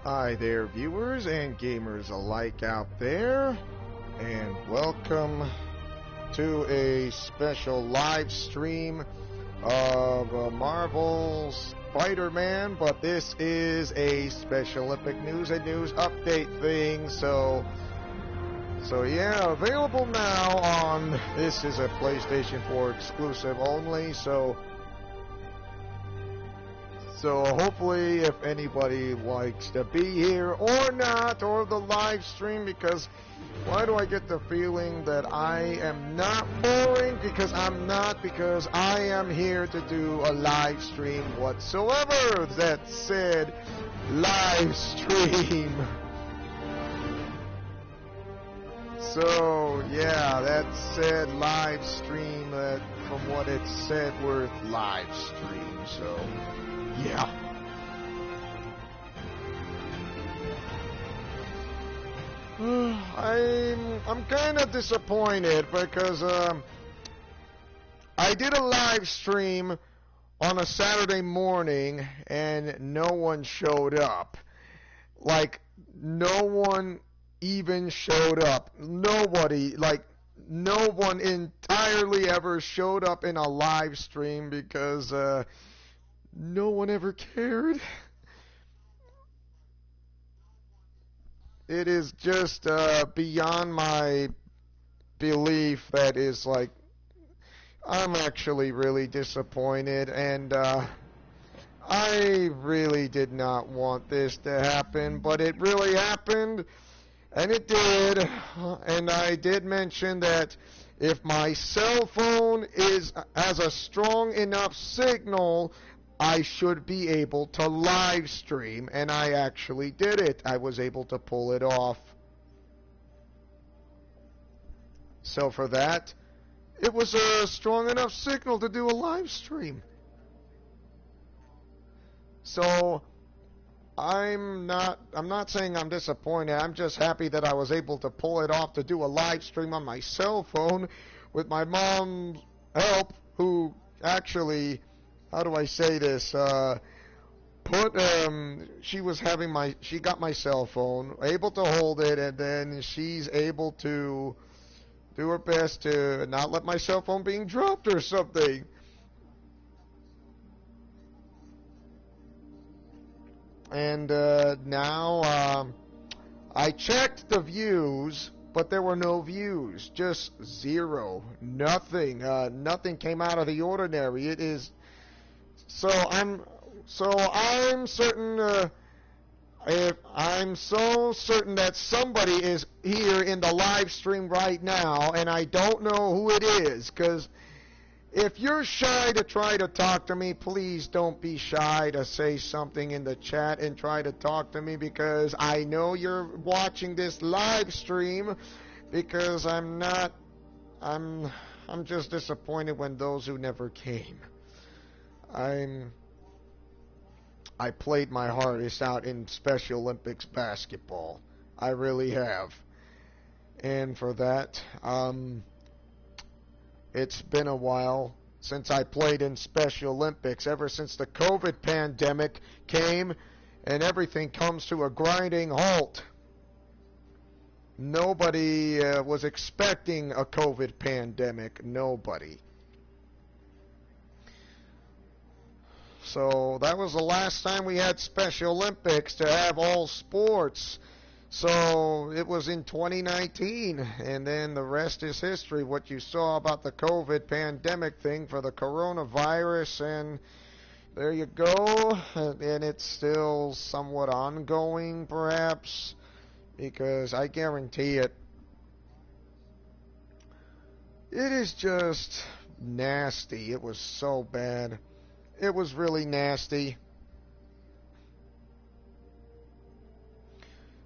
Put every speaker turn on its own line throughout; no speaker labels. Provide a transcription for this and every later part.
Hi there, viewers and gamers alike out there, and welcome to a special live stream of Marvel Spider-Man, but this is a Special Olympic news and news update thing, so yeah, available now on, this is a PlayStation 4 exclusive only, so hopefully if anybody likes to be here or not, or the live stream, because why do I get the feeling that I am not boring? Because I'm not, because I am here to do a live stream whatsoever. That said, live stream. So yeah, that said live stream, from what it said, worth live stream, so yeah. I'm kind of disappointed because I did a live stream on a Saturday morning and no one showed up. Like, no one even showed up. Nobody, like, no one entirely ever showed up in a live stream because no one ever cared. It is just beyond my belief. That is, like, I'm actually really disappointed, and I really did not want this to happen, but it really happened, and it did. And I did mention that if my cell phone has a strong enough signal, I should be able to live stream, and I actually did it. I was able to pull it off. So for that, it was a strong enough signal to do a live stream. So I'm not saying I'm disappointed. I'm just happy that I was able to pull it off to do a live stream on my cell phone with my mom's help, who actually, how do I say this, she got my cell phone, able to hold it, and then she's able to do her best to not let my cell phone being dropped or something. And now I checked the views, but there were no views, just zero, nothing. Nothing came out of the ordinary. It is so I'm certain. I'm so certain that somebody is here in the live stream right now, and I don't know who it is, because if you're shy to try to talk to me, please don't be shy to say something in the chat and try to talk to me, because I know you're watching this live stream, because I'm just disappointed when those who never came. I played my hardest out in Special Olympics basketball. I really have. And for that, it's been a while since I played in Special Olympics, ever since the COVID pandemic came and everything comes to a grinding halt. Nobody was expecting a COVID pandemic. Nobody. So that was the last time we had Special Olympics to have all sports. So it was in 2019, and then the rest is history. What you saw about the COVID pandemic thing for the coronavirus, and there you go. And it's still somewhat ongoing, perhaps, because I guarantee it. It is just nasty. It was so bad. It was really nasty.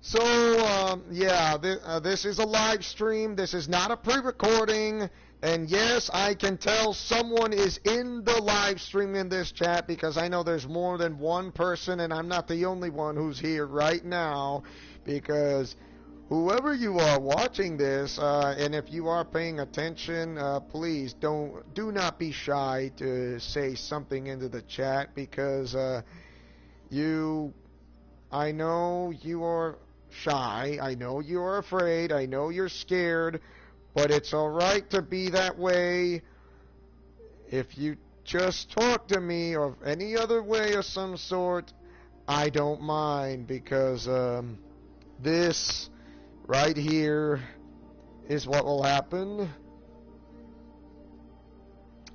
So, yeah, this is a live stream. This is not a pre-recording. And yes, I can tell someone is in the live stream in this chat, because I know there's more than one person, and I'm not the only one who's here right now, because whoever you are watching this, and if you are paying attention, please do not be shy to say something into the chat, because you I know you are shy. I know you are afraid. I know you're scared. But it's alright to be that way. If you just talk to me or any other way of some sort, I don't mind, because this right here is what will happen.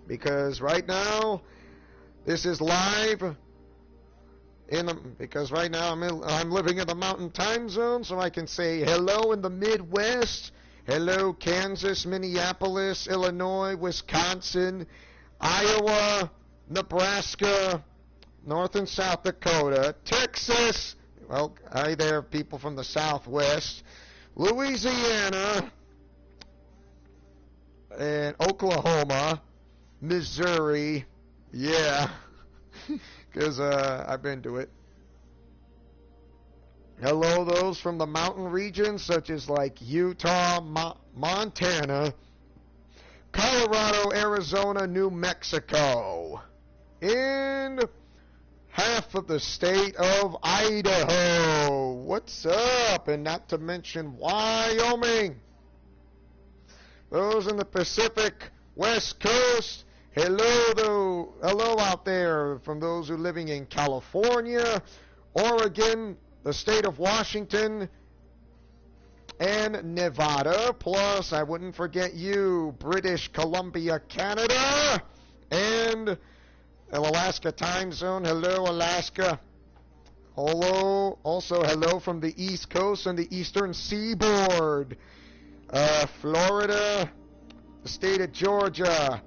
Because right now, this is live. Because right now I'm living in the Mountain Time Zone, so I can say hello in the Midwest, hello Kansas, Minneapolis, Illinois, Wisconsin, Iowa, Nebraska, North and South Dakota, Texas, well, hi there, people from the Southwest, Louisiana, and Oklahoma, Missouri, yeah, because I've been to it. Hello, those from the mountain regions, such as like Utah, Montana, Colorado, Arizona, New Mexico, and half of the state of Idaho. What's up? And not to mention Wyoming. Those in the Pacific West Coast, hello out there from those who are living in California, Oregon, the state of Washington, and Nevada. Plus, I wouldn't forget you, British Columbia, Canada, and Alaska time zone. Hello, Alaska. Hello, also hello from the East Coast and the Eastern Seaboard. Florida, the state of Georgia,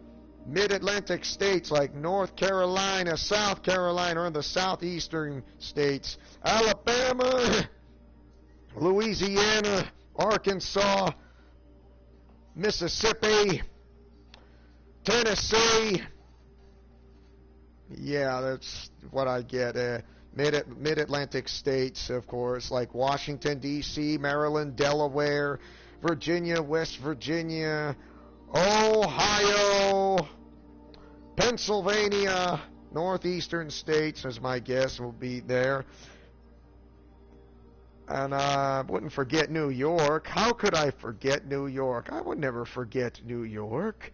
mid-Atlantic states like North Carolina, South Carolina, or the southeastern states, Alabama, Louisiana, Arkansas, Mississippi, Tennessee. Yeah, that's what I get. Mid-Atlantic states, of course, like Washington, D.C., Maryland, Delaware, Virginia, West Virginia, Ohio, Pennsylvania, northeastern states, as my guess will be there. And I wouldn't forget New York. How could I forget New York? I would never forget New York.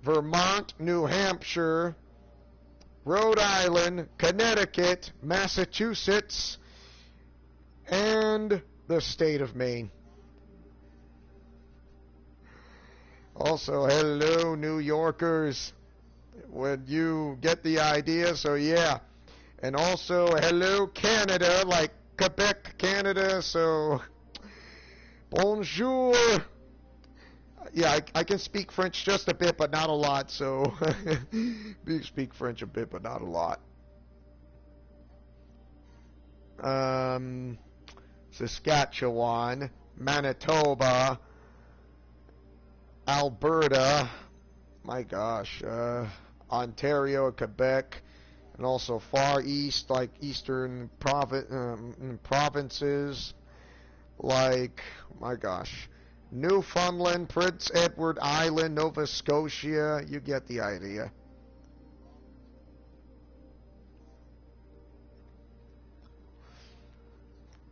Vermont, New Hampshire, Rhode Island, Connecticut, Massachusetts, and the state of Maine. Also, hello, New Yorkers. Would you get the idea? So, yeah. And also, hello, Canada, like Quebec, Canada. So, bonjour. Yeah, I can speak French just a bit, but not a lot. So, speak French a bit, but not a lot. Saskatchewan, Manitoba, Alberta, my gosh, Ontario, Quebec, and also far east, like eastern provinces, like, my gosh, Newfoundland, Prince Edward Island, Nova Scotia. You get the idea.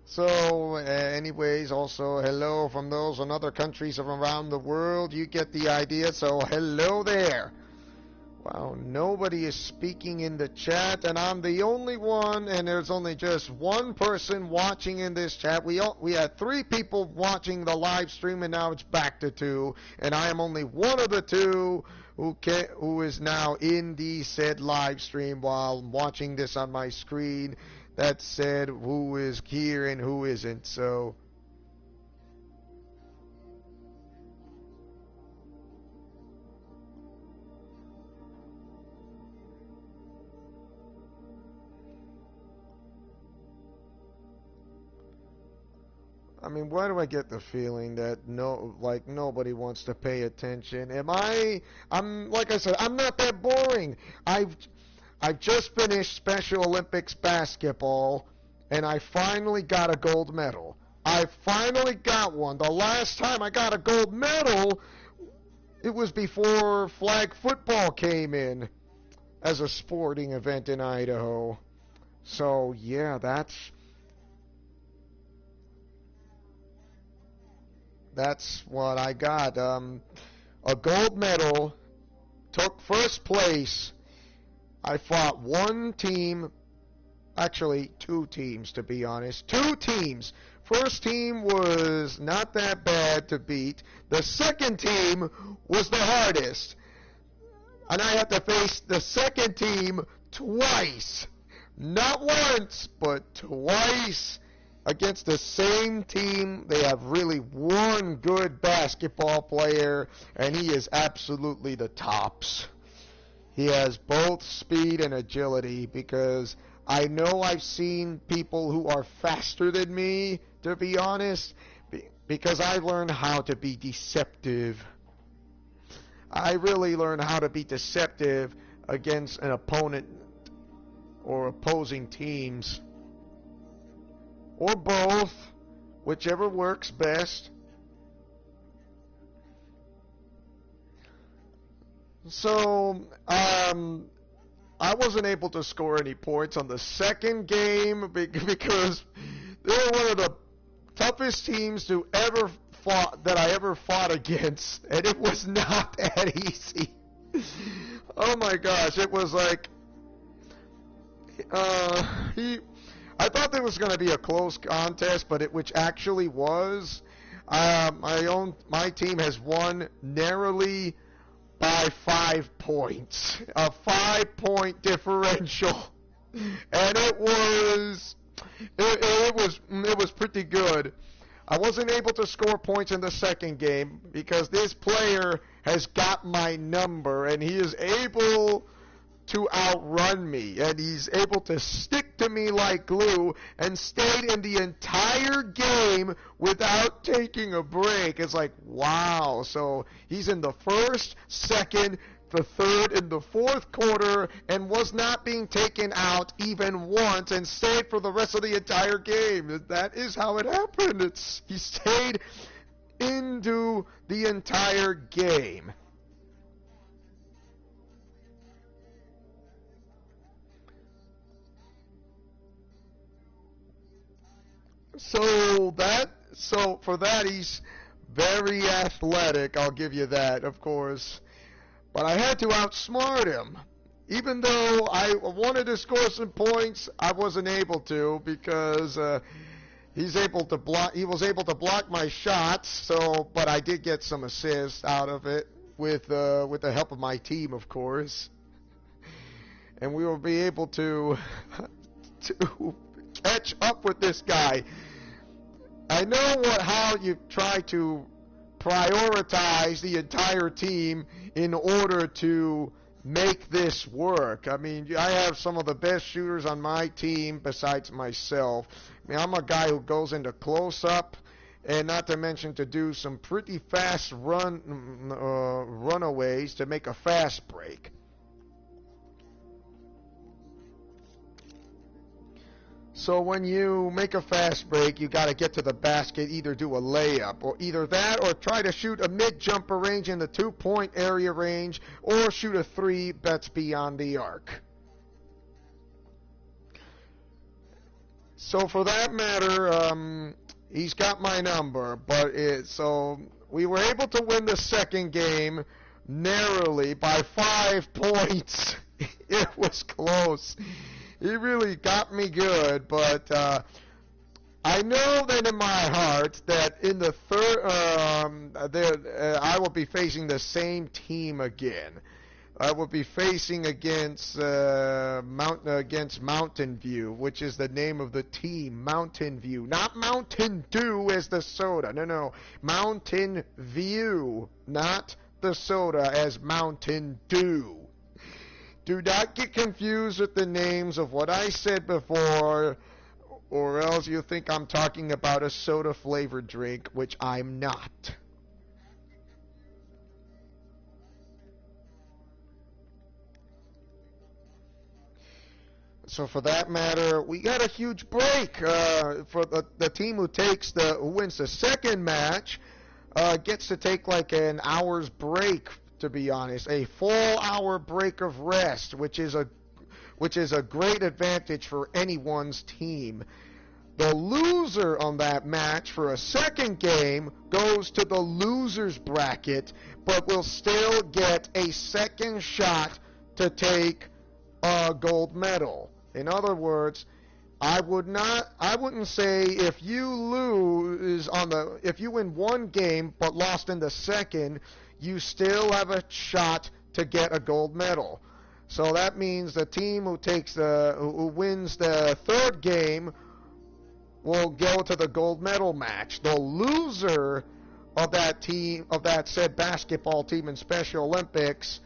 So, anyways, also hello from those in other countries around the world. You get the idea. So, hello there. Wow, nobody is speaking in the chat, and I'm the only one, and there's only just one person watching in this chat. We had 3 people watching the live stream, and now it's back to 2, and I am only one of the 2 who is now in the said live stream while watching this on my screen. That said, who is here and who isn't. So, I mean, why do I get the feeling that nobody wants to pay attention? I'm like I said, I'm not that boring. I've just finished Special Olympics basketball, and I finally got a gold medal. I finally got one. The last time I got a gold medal, it was before flag football came in as a sporting event in Idaho. So yeah, that's what I got. A gold medal, took first place. I fought one team, actually two teams to be honest. Two teams. First team was not that bad to beat. The second team was the hardest. And I had to face the second team twice. Not once, but twice against the same team. They have really one good basketball player, and he is absolutely the tops. He has both speed and agility, because I know I've seen people who are faster than me, to be honest, because I learned how to be deceptive. I really learned how to be deceptive against an opponent or opposing teams, or both, whichever works best. So, I wasn't able to score any points on the second game because they were one of the toughest teams that I ever fought against, and it was not that easy. Oh my gosh, it was like, I thought there was going to be a close contest, which actually was. My team has won narrowly by 5 points, a 5-point differential, and it was pretty good. I wasn't able to score points in the second game because this player has got my number, and he is able to outrun me, and he's able to stick to me like glue and stayed in the entire game without taking a break. It's like, wow. So he's in the first, second, the third, and the fourth quarter and was not being taken out even once and stayed for the rest of the entire game. That is how it happened. He stayed into the entire game. So for that, he's very athletic, I'll give you that, of course. But I had to outsmart him. Even though I wanted to score some points, I wasn't able to because he was able to block my shots. But I did get some assists out of it with the help of my team, of course. And we will be able to catch up with this guy. I know how you try to prioritize the entire team in order to make this work. I mean, I have some of the best shooters on my team besides myself. I mean, I'm a guy who goes into close-up, and not to mention to do some pretty fast runaways to make a fast break. So when you make a fast break, you got to get to the basket, either do a layup, or either that, or try to shoot a mid-jumper range in the 2-point area range, or shoot a 3 that's beyond the arc. So for that matter, he's got my number, so we were able to win the second game narrowly by 5 points. It was close. He really got me good, but I know that in my heart that in the third, I will be facing the same team again. I will be facing against Mountain View, which is the name of the team, Mountain View. Not Mountain Dew as the soda. No. Mountain View, not the soda as Mountain Dew. Do not get confused with the names of what I said before, or else you think I'm talking about a soda-flavored drink, which I'm not. So for that matter, we got a huge break for the team who wins the second match gets to take like an hour's break. To be honest, a full hour break of rest, which is which is a great advantage for anyone's team. The loser on that match for a second game goes to the loser's bracket, but will still get a second shot to take a gold medal. In other words, I wouldn't say if you if you win one game but lost in the second, you still have a shot to get a gold medal. So that means the team who wins the third game will go to the gold medal match. The loser of that said basketball team in Special Olympics,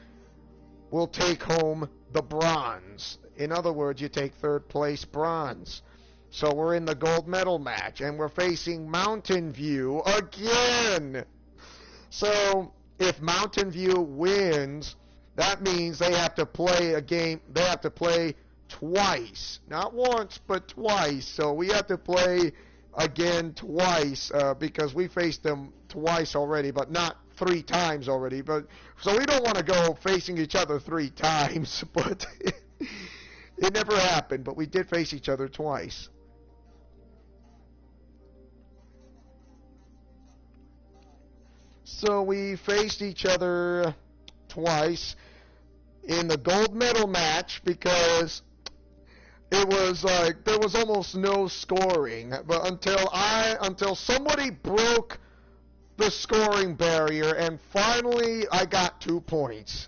will take home the bronze. In other words, you take third place bronze. So we're in the gold medal match, and we're facing Mountain View again. So if Mountain View wins, that means they have to play a game. They have to play twice, not once, but twice. So we have to play again twice because we faced them twice already, but not 3 times already. But so we don't want to go facing each other 3 times, but it never happened. But we did face each other twice. So we faced each other twice in the gold medal match because it was like there was almost no scoring, but until somebody broke the scoring barrier, and finally I got 2 points.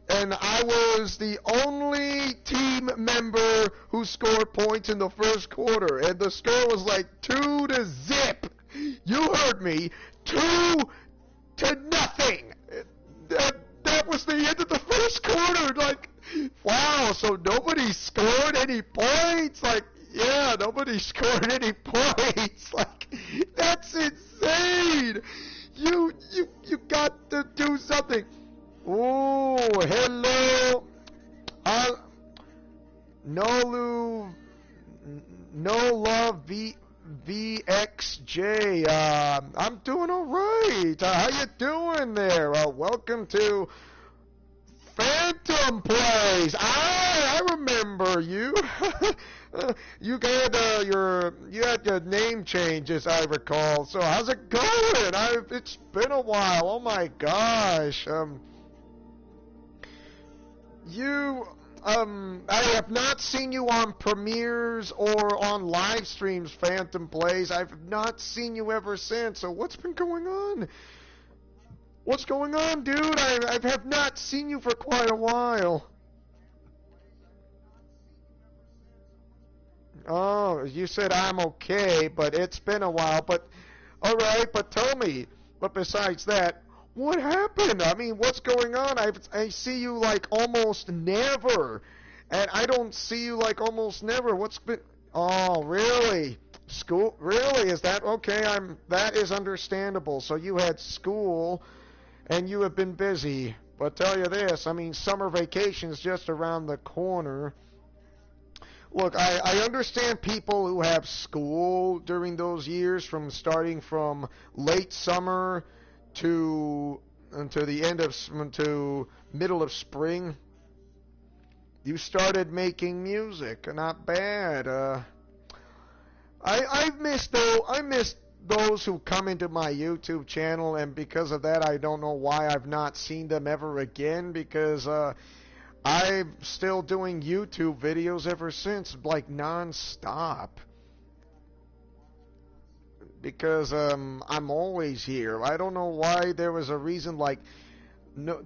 And I was the only team member who scored points in the first quarter, and the score was like 2-0. You heard me, 2-0. That was the end of the first quarter. Like, wow, so nobody scored any points? Like, yeah, nobody scored any points. Like, that's insane. You got to do something. Oh, hello. No love VXJ. I'm doing all right. How you doing there? Welcome to Phantom Plays. I remember you. You had your name change, as I recall. So how's it going? It's been a while. Oh my gosh. I have not seen you on premieres or on live streams, Phantom Plays. I've not seen you ever since. So what's been going on? What's going on, dude? I have not seen you for quite a while. Oh, you said I'm okay, but it's been a while. But, alright, but tell me, but besides that, what happened? I mean, what's going on? I see you like almost never. And I don't see you like almost never. What's been... Oh, really? School? Really? Is that... Okay, that is understandable. So you had school, and you have been busy. But tell you this, I mean, summer vacation's just around the corner. Look, I understand people who have school during those years, starting from late summer to middle of spring. You started making music, not bad. I missed those who come into my YouTube channel, and because of that, I don't know why I've not seen them ever again, because I'm still doing YouTube videos ever since, like non-stop. Because I'm always here. I don't know why there was a reason, like, no,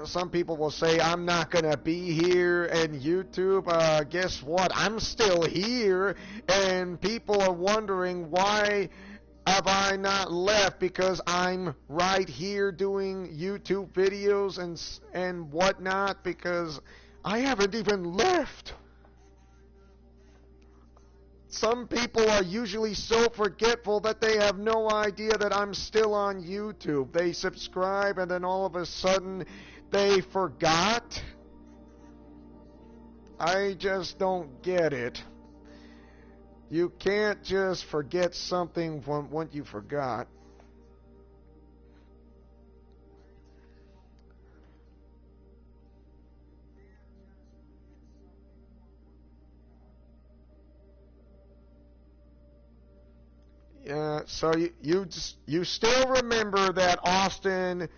some people will say I'm not gonna be here in YouTube. Guess what? I'm still here, and people are wondering why have I not left, because I'm right here doing YouTube videos and whatnot, because I haven't even left. Some people are usually so forgetful that they have no idea that I'm still on YouTube. They subscribe and then all of a sudden they forgot. I just don't get it. You can't just forget something from what you forgot. So you still remember that Austin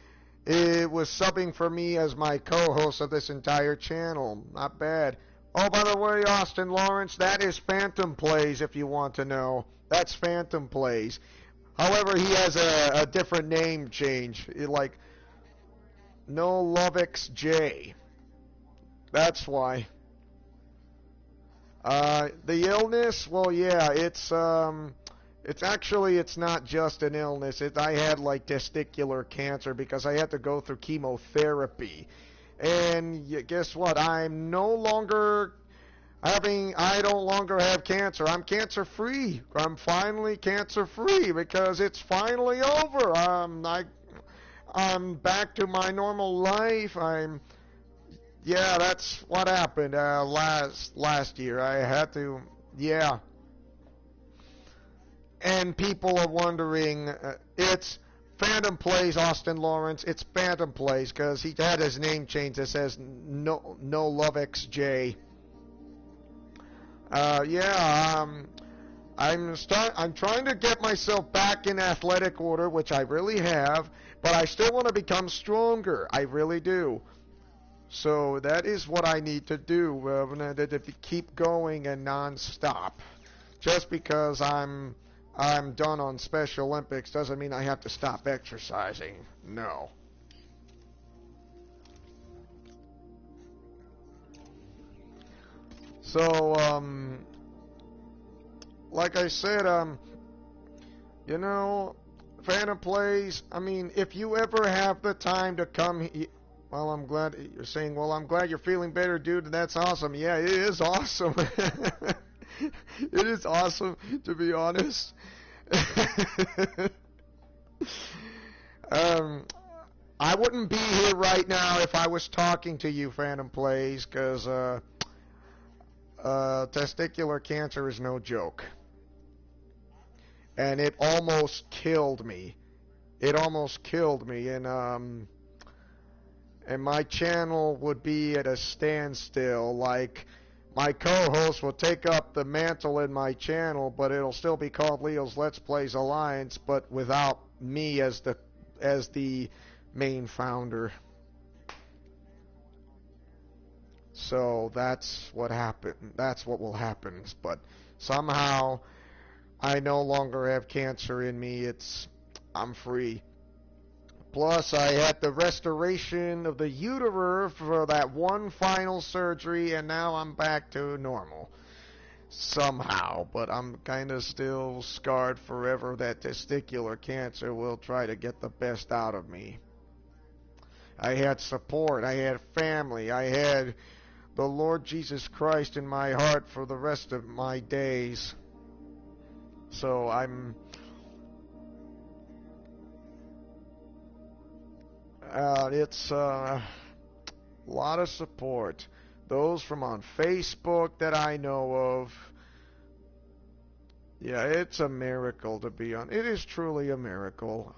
was subbing for me as my co-host of this entire channel. Not bad. Oh, by the way, Austin Lawrence, that is Phantom Plays, if you want to know. That's Phantom Plays. However, he has a different name change, like No Lovix J. That's why. The illness, well, yeah, it's actually, it's not just an illness. I had like testicular cancer because I had to go through chemotherapy. And guess what? I no longer have cancer. I'm cancer free. I'm finally cancer free because it's finally over. I'm back to my normal life. Yeah, that's what happened last year. I had to, yeah. And people are wondering, it's Phantom Plays Austin Lawrence. It's Phantom Plays because he had his name changed. It says No Love XJ. I'm trying to get myself back in athletic order, which I really have, but I still want to become stronger. I really do. So that is what I need to do, to keep going and non-stop. Just because I'm done on Special Olympics doesn't mean I have to stop exercising. No. So, like I said, Phantom Plays, I mean, if you ever have the time to come well, I'm glad you're saying, well, I'm glad you're feeling better, dude, and that's awesome. Yeah, it is awesome. It is awesome, to be honest. I wouldn't be here right now if I was talking to you, Phantom Plays, because testicular cancer is no joke. And it almost killed me. It almost killed me, and my channel would be at a standstill. Like, my co-host will take up the mantle in my channel, but it'll still be called Leo's Let's Plays Alliance, but without me as the main founder. So that's what happened. That's what will happen. But somehow I no longer have cancer in me. I'm free. Plus, I had the restoration of the uterus for that one final surgery, and now I'm back to normal. Somehow, but I'm kind of still scarred forever. That testicular cancer will try to get the best out of me. I had support. I had family. I had the Lord Jesus Christ in my heart for the rest of my days. So it's a lot of support. Those from on Facebook that I know of. Yeah, it's a miracle to be on. It is truly a miracle.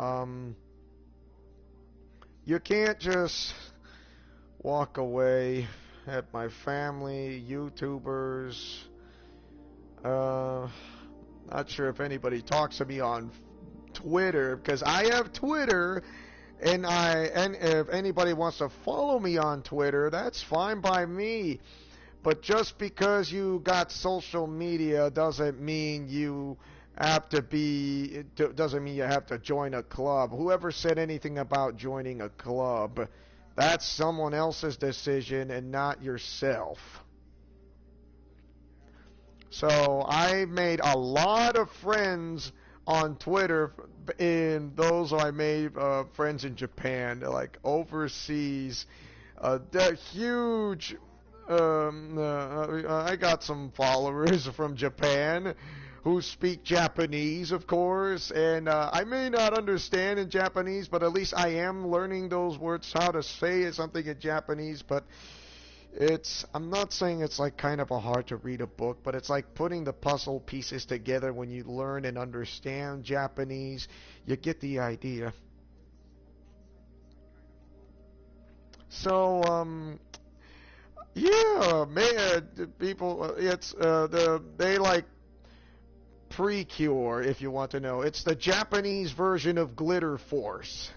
You can't just walk away at my family, YouTubers. Not sure if anybody talks to me on Twitter, because I have Twitter, and if anybody wants to follow me on Twitter, that's fine by me. But just because you got social media doesn't mean you have to doesn't mean you have to join a club. Whoever said anything about joining a club, that's someone else's decision and not yourself. So I made a lot of friends on Twitter, and those I made friends in Japan, like overseas. They're huge. I got some followers from Japan who speak Japanese, of course, and I may not understand in Japanese, but at least I am learning those words, how to say something in Japanese. But I'm not saying it's like kind of a hard to read a book, but it's like putting the puzzle pieces together. When you learn and understand Japanese, you get the idea. So, yeah, man, people, they like Precure, if you want to know. It's the Japanese version of Glitter Force.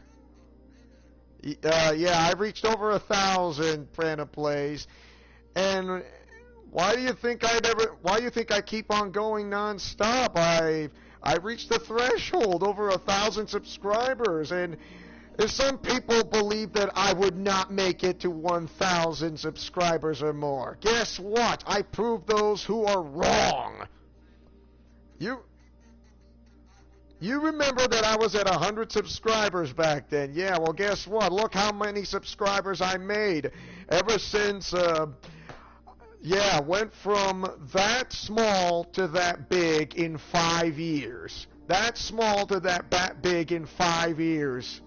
Yeah, I've reached over 1,000 Prana plays, and why do you think I keep on going nonstop? I reached the threshold, over 1,000 subscribers, and if some people believe that I would not make it to 1,000 subscribers or more, guess what? I proved those who are wrong. You remember that I was at 100 subscribers back then. Yeah, well, guess what? Look how many subscribers I made ever since, went from that small to that big in 5 years. That small to that big in 5 years.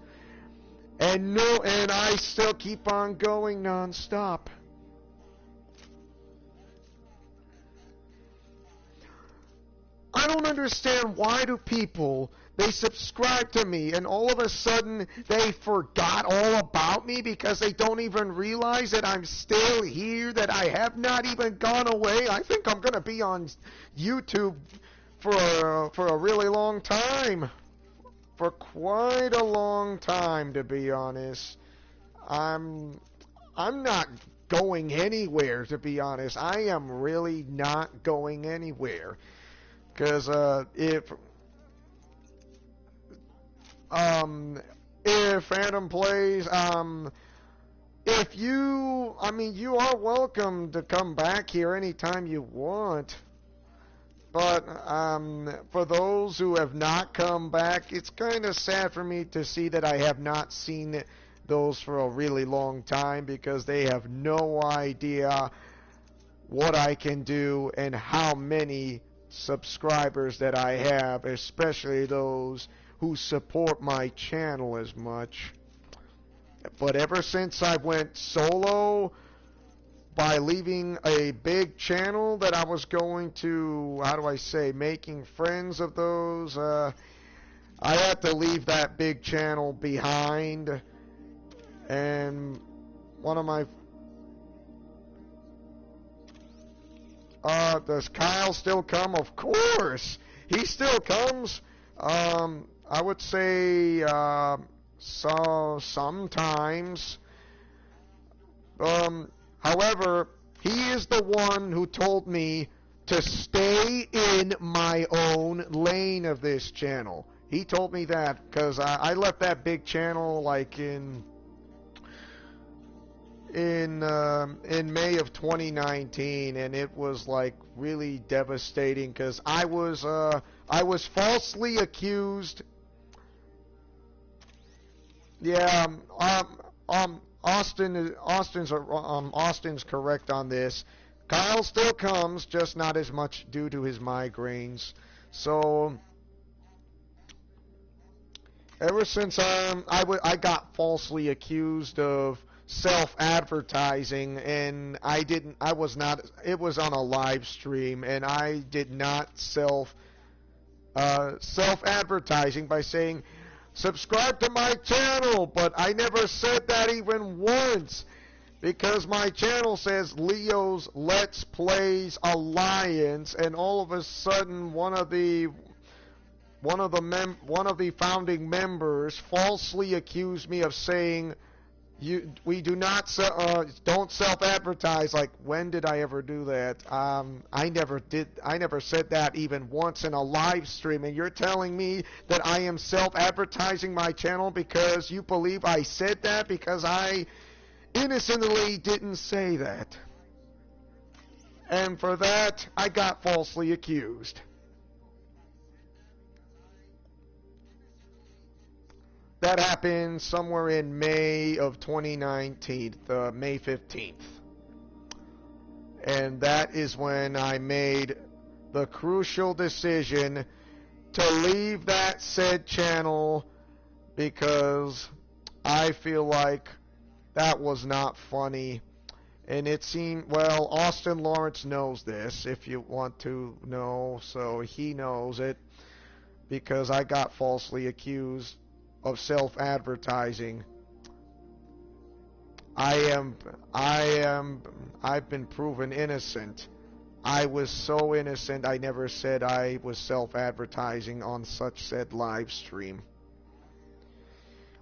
And I still keep on going nonstop. I don't understand, why do people, they subscribe to me and all of a sudden they forgot all about me because they don't even realize that I'm still here, that I have not even gone away. I think I'm going to be on YouTube for a really long time. For quite a long time, to be honest. I'm not going anywhere, to be honest. I am really not going anywhere. Because if Phantom Plays, you are welcome to come back here anytime you want. But for those who have not come back, it's kind of sad for me to see that I have not seen those for a really long time, because they have no idea what I can do and how many subscribers that I have, especially those who support my channel as much. But ever since I went solo, by leaving a big channel that I was going to, making friends of those, I had to leave that big channel behind. And one of my does Kyle still come? Of course, he still comes. I would say sometimes. However, he is the one who told me to stay in my own lane of this channel. He told me that because I left that big channel like in May of 2019, and it was like really devastating because I was falsely accused. Yeah, Austin's correct on this. Kyle still comes, just not as much due to his migraines. So ever since I got falsely accused of self-advertising, and it was on a live stream, and I did not self-advertising by saying, subscribe to my channel, but I never said that even once, because my channel says Leo's Let's Plays Alliance, and all of a sudden one of the founding members falsely accused me of saying, we do not don't self-advertise. Like, when did I ever do that? I never said that even once in a live stream, and you're telling me that I am self-advertising my channel because you believe I said that, because I innocently didn't say that. And for that, I got falsely accused. That happened somewhere in May of 2019, May 15th. And that is when I made the crucial decision to leave that said channel, because I feel like that was not funny. And it seemed, well, Austin Lawrence knows this, if you want to know, so he knows it, because I got falsely accused of self-advertising. I've been proven innocent I was so innocent, I never said I was self-advertising on such said live stream.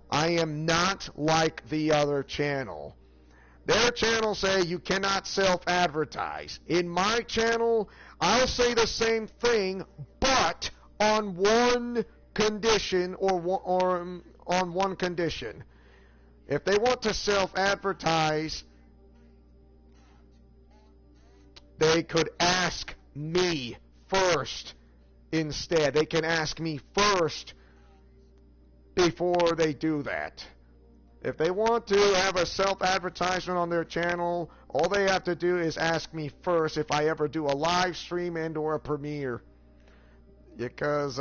I am not like the other channel. Their channel say you cannot self-advertise. In my channel, I'll say the same thing, but on one condition or on one condition. If they want to self-advertise, they could ask me first instead. They can ask me first before they do that. If they want to have a self-advertisement on their channel, all they have to do is ask me first if I ever do a live stream and or a premiere. Because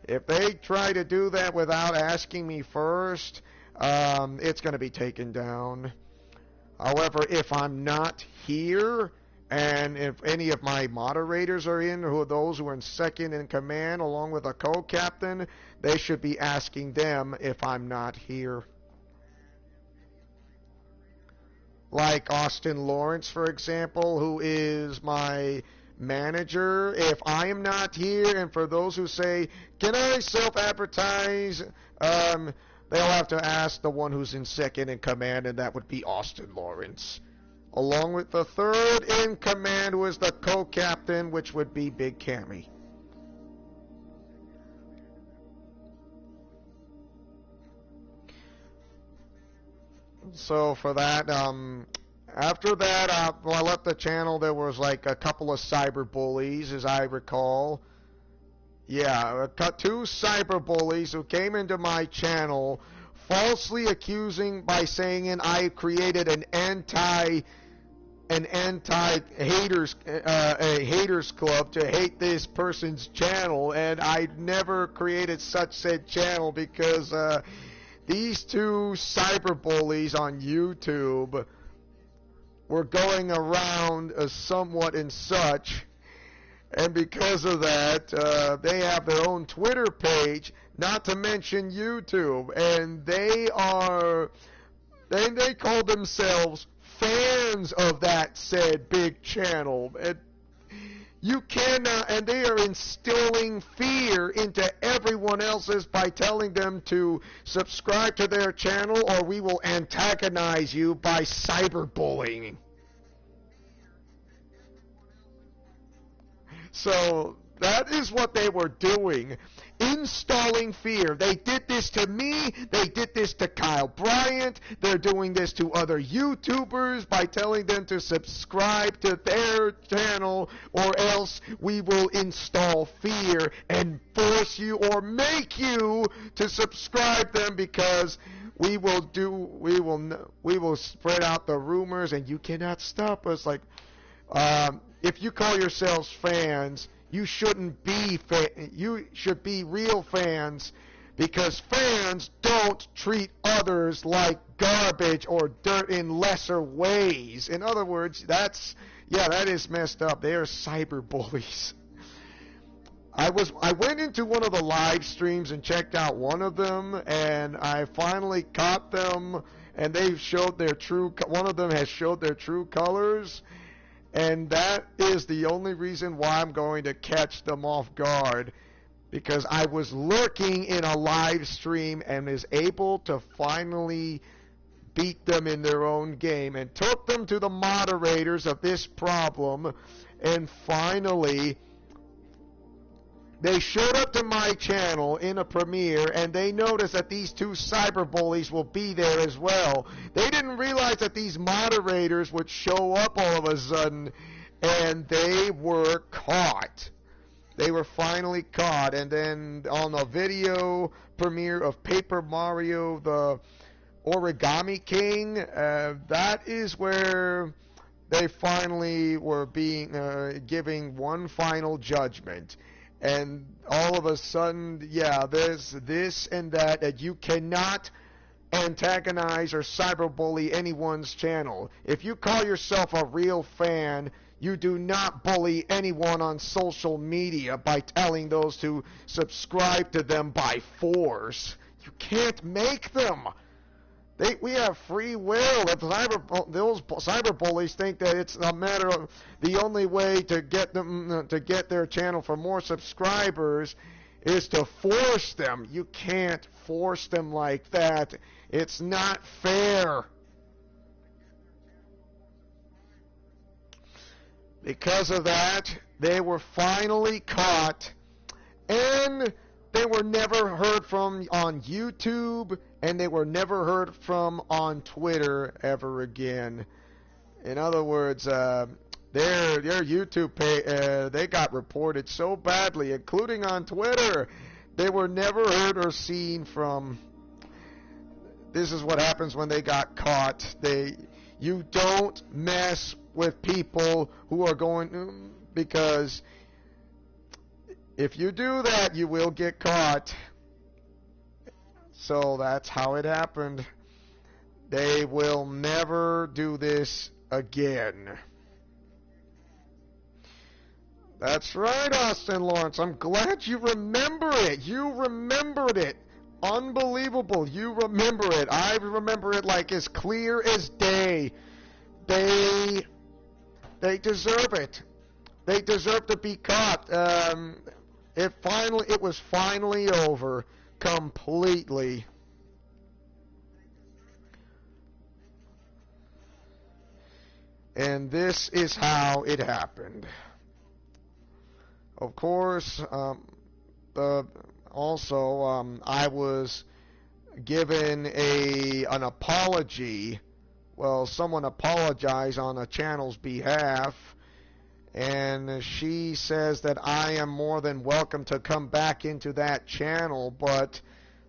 if they try to do that without asking me first, it's going to be taken down. However, if I'm not here, and if any of my moderators are in, who are those who are in second in command, along with a co-captain, they should be asking them if I'm not here. Like Austin Lawrence, for example, who is my manager. If I am not here, and for those who say, can I self-advertise, they'll have to ask the one who's in second in command, and that would be Austin Lawrence. Along with the third in command, who is the co-captain, which would be Big Cammy. So for that, after that, when I left the channel, there was like a couple of cyber bullies, as I recall. Yeah, two cyber bullies who came into my channel, falsely accusing by saying I created a haters club to hate this person's channel, and I never created such said channel because these two cyber bullies on YouTube were going around somewhat and such, and because of that, they have their own Twitter page, not to mention YouTube, and they call themselves fans of that said big channel. And you cannot, and they are instilling fear into everyone else's by telling them to subscribe to their channel or we will antagonize you by cyberbullying. So that is what they were doing, installing fear. They did this to me. They did this to Kyle Bryant. They're doing this to other YouTubers by telling them to subscribe to their channel or else we will install fear and force you or make you to subscribe them because we will spread out the rumors and you cannot stop us. Like, if you call yourselves fans, you shouldn't be you should be real fans, because fans don't treat others like garbage or dirt in lesser ways. In other words, that is messed up. They are cyber bullies. I went into one of the live streams and checked out one of them, and I finally caught them, and they've showed their true. One of them has showed their true colors. And that is the only reason why I'm going to catch them off guard, because I was lurking in a live stream and is able to finally beat them in their own game and took them to the moderators of this problem, and finally they showed up to my channel in a premiere, and they noticed that these two cyber bullies will be there as well. They didn't realize that these moderators would show up all of a sudden, and they were caught. They were finally caught, and then on the video premiere of Paper Mario, the Origami King, that is where they finally were giving one final judgment. And all of a sudden, there's this and that you cannot antagonize or cyberbully anyone's channel. If you call yourself a real fan, you do not bully anyone on social media by telling those to subscribe to them by force. You can't make them. We have free will. If those cyber bullies think that it's a matter of the only way to get them to get their channel for more subscribers is to force them. You can't force them like that. It's not fair. Because of that, they were finally caught, and they were never heard from on YouTube, and they were never heard from on Twitter ever again. In other words, their YouTube page, they got reported so badly, including on Twitter. They were never heard or seen from. This is what happens when they got caught. You don't mess with people who are going, because if you do that, you will get caught. So that's how it happened. They will never do this again. That's right, Austin Lawrence. I'm glad you remember it. You remembered it. Unbelievable. You remember it. I remember it like as clear as day. They deserve it. They deserve to be caught. It was finally over completely. And this is how it happened. Of course, I was given an apology. Well, someone apologized on the channel's behalf, and she says that I am more than welcome to come back into that channel, but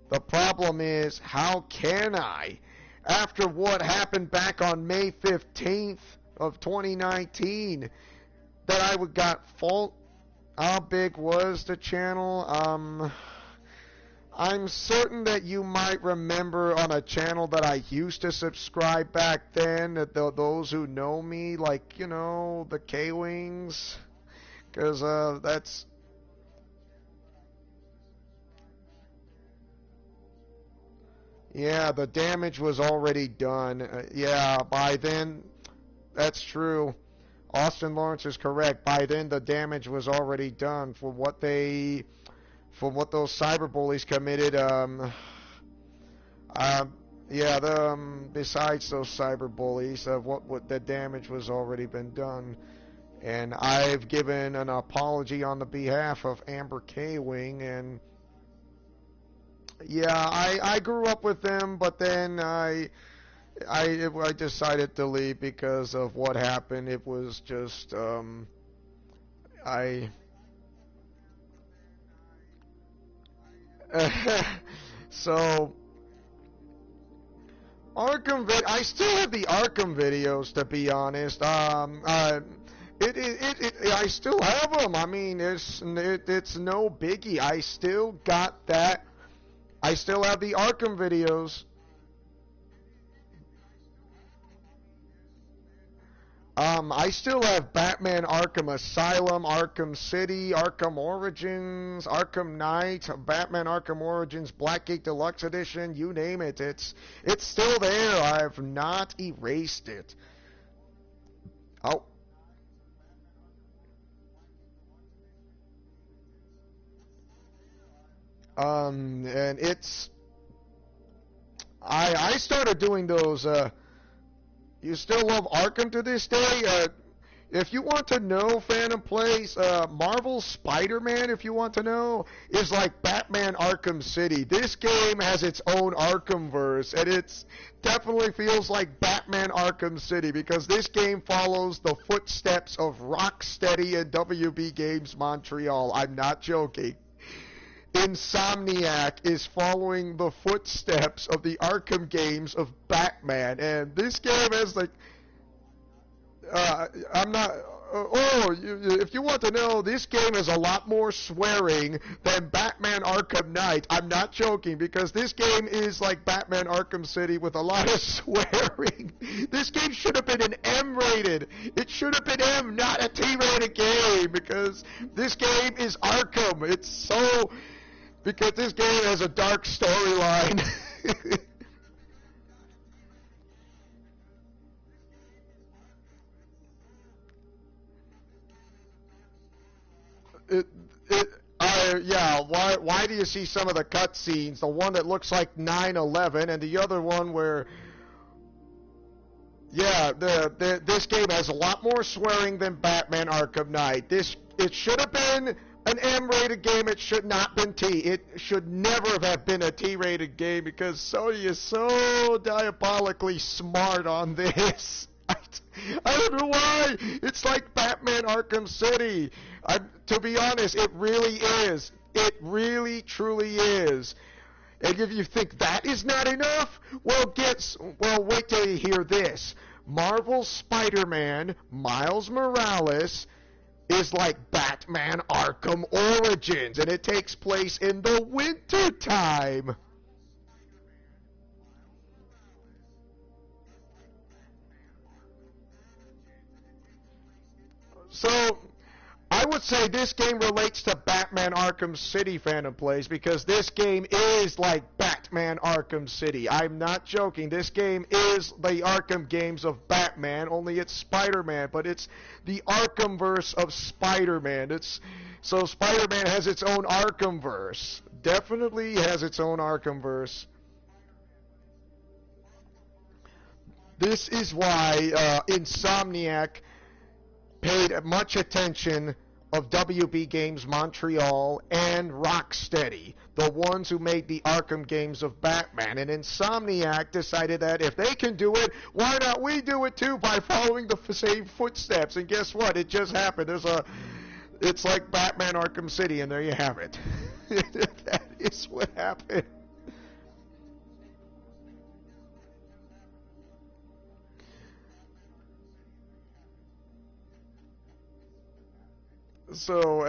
the problem is, how can I? After what happened back on May 15th of 2019, that I got fault. How big was the channel? I'm certain that you might remember on a channel that I used to subscribe back then, that those who know me, like, you know, the K-Wings, because that's... Yeah, the damage was already done. Yeah, by then, that's true. Austin Lawrence is correct. By then, the damage was already done for what those cyberbullies committed. Besides those cyberbullies, what the damage was already been done, and I've given an apology on the behalf of Amber K-Wing, and yeah, I grew up with them, but then I decided to leave because of what happened. It was just, so, I still have the Arkham videos, to be honest. I still have them. I mean, it's no biggie. I still got that. I still have the Arkham videos. I still have Batman Arkham Asylum, Arkham City, Arkham Origins, Arkham Knight, Batman Arkham Origins, Blackgate Deluxe Edition, you name it. It's still there. I have not erased it. Oh. And it's... I started doing those, you still love Arkham to this day? If you want to know, Phantom Plays, Marvel's Spider-Man, if you want to know, is like Batman Arkham City. This game has its own Arkhamverse, and it definitely feels like Batman Arkham City, because this game follows the footsteps of Rocksteady and WB Games Montreal. I'm not joking. Insomniac is following the footsteps of the Arkham games of Batman, and this game has like, if you want to know, this game has a lot more swearing than Batman Arkham Knight. I'm not joking, because this game is like Batman Arkham City with a lot of swearing. This game should have been an M-rated. It should have been M, not a T-rated game, because this game is Arkham. It's so... Because this game has a dark storyline. it, it, yeah. Why do you see some of the cutscenes? The one that looks like 9/11, and the other one where, yeah, this game has a lot more swearing than Batman Arkham Knight. It should have been an M-rated game. It should not been T. It should never have been a T-rated game because Sony is so diabolically smart on this. I don't know why. It's like Batman Arkham City. To be honest, it really is. It really, truly is. And if you think that is not enough, well, wait till you hear this. Marvel's Spider-Man, Miles Morales, is like Batman Arkham Origins, and it takes place in the winter time. So, I would say this game relates to Batman Arkham City, Phantom Plays, because this game is like Batman Arkham City. I'm not joking. This game is the Arkham games of Batman, only it's Spider-Man, but it's the Arkhamverse of Spider-Man. So Spider-Man has its own Arkhamverse. Definitely has its own Arkhamverse. This is why Insomniac paid much attention of WB Games Montreal and Rocksteady, the ones who made the Arkham games of Batman. And Insomniac decided that if they can do it, why not we do it too by following the same footsteps? And guess what? It just happened. It's like Batman Arkham City, and there you have it. That is what happened. So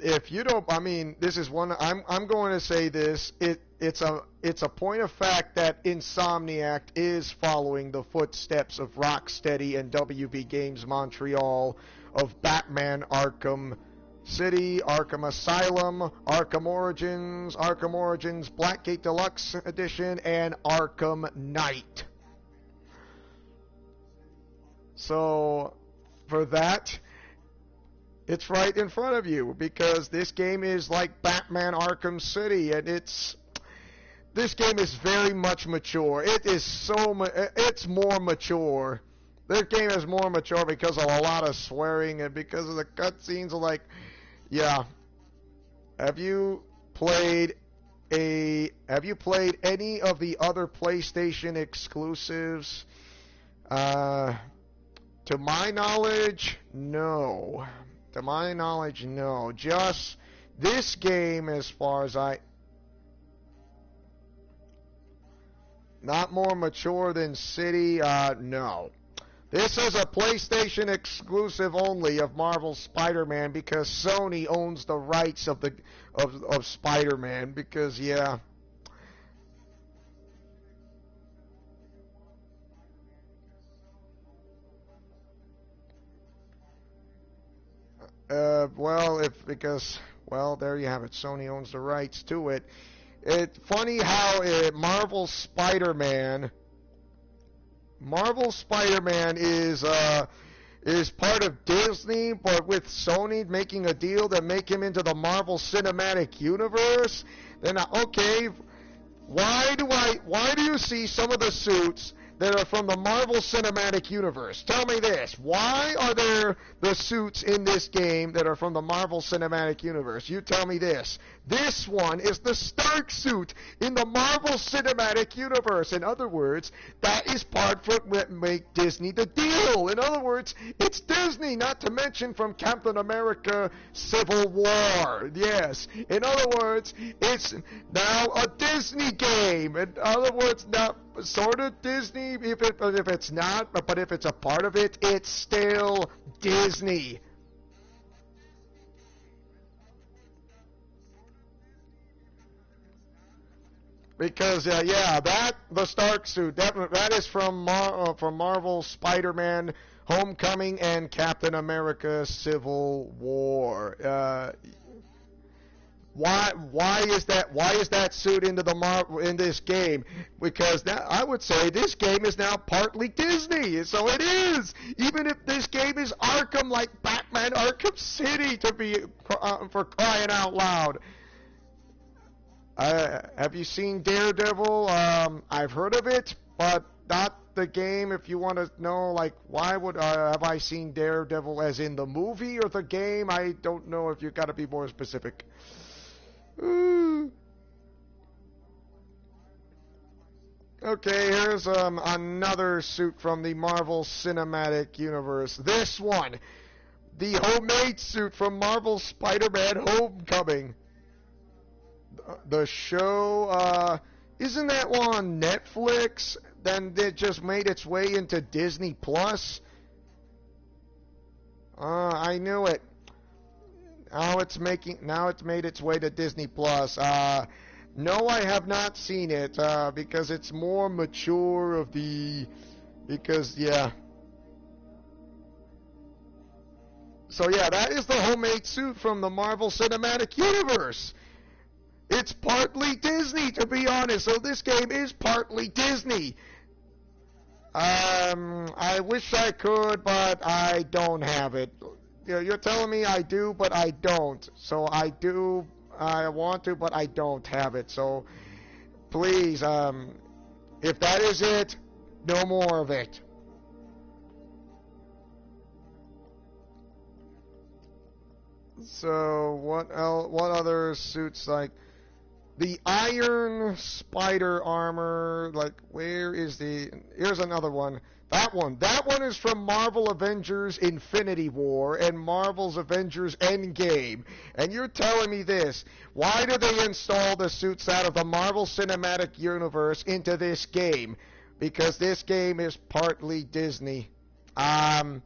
if you don't, I mean, this is one. I'm going to say this. It's a point of fact that Insomniac is following the footsteps of Rocksteady and WB Games Montreal of Batman Arkham City, Arkham Asylum, Arkham Origins, Blackgate Deluxe Edition, and Arkham Knight. So for that, it's right in front of you because this game is like Batman Arkham City, and this game is very much mature. It's more mature. This game is more mature because of a lot of swearing and because of the cutscenes. Like, yeah. Have you played any of the other PlayStation exclusives? To my knowledge, no. To my knowledge, no. Just this game, as far as not more mature than City, no. This is a PlayStation exclusive only of Marvel's Spider-Man because Sony owns the rights of Spider-Man because, yeah. Well, there you have it. Sony owns the rights to it. It's funny how Marvel Spider-Man is part of Disney, but with Sony making a deal to make him into the Marvel Cinematic Universe. Then okay, why do you see some of the suits that are from the Marvel Cinematic Universe? Tell me this. Why are there the suits in this game that are from the Marvel Cinematic Universe? You tell me this. This one is the Stark suit in the Marvel Cinematic Universe. In other words, that is part of what make Disney the deal. In other words, it's Disney, not to mention from Captain America Civil War. Yes. In other words, it's now a Disney game. In other words, now sort of Disney, if it's not, but if it's a part of it, it's still Disney. Because the Stark suit definitely that is from Marvel Spider-Man Homecoming and Captain America Civil War. Why is that suit into the in this game? Because now I would say this game is now partly Disney. So it is. Even if this game is Arkham, like Batman Arkham City, to be for crying out loud. Have you seen Daredevil? I've heard of it, but not the game. If you want to know, like, why would have I seen Daredevil, as in the movie or the game? I don't know. If you got to be more specific. Okay, here's another suit from the Marvel Cinematic Universe. This one, the homemade suit from Marvel Spider-Man Homecoming. The show, isn't that one on Netflix? Then it just made its way into Disney Plus. I knew it. Now it's made its way to Disney Plus. No, I have not seen it, because it's more mature yeah. So yeah, that is the homemade suit from the Marvel Cinematic Universe. It's partly Disney, to be honest, so this game is partly Disney. I wish I could, but I don't have it. You're telling me I do, but I don't. So I want to, but I don't have it. So please, if that is it, no more of it. So what other suits, like the Iron Spider armor? Like, here's another one. That one is from Marvel Avengers Infinity War and Marvel's Avengers Endgame. And you're telling me this. Why do they install the suits out of the Marvel Cinematic Universe into this game? Because this game is partly Disney. I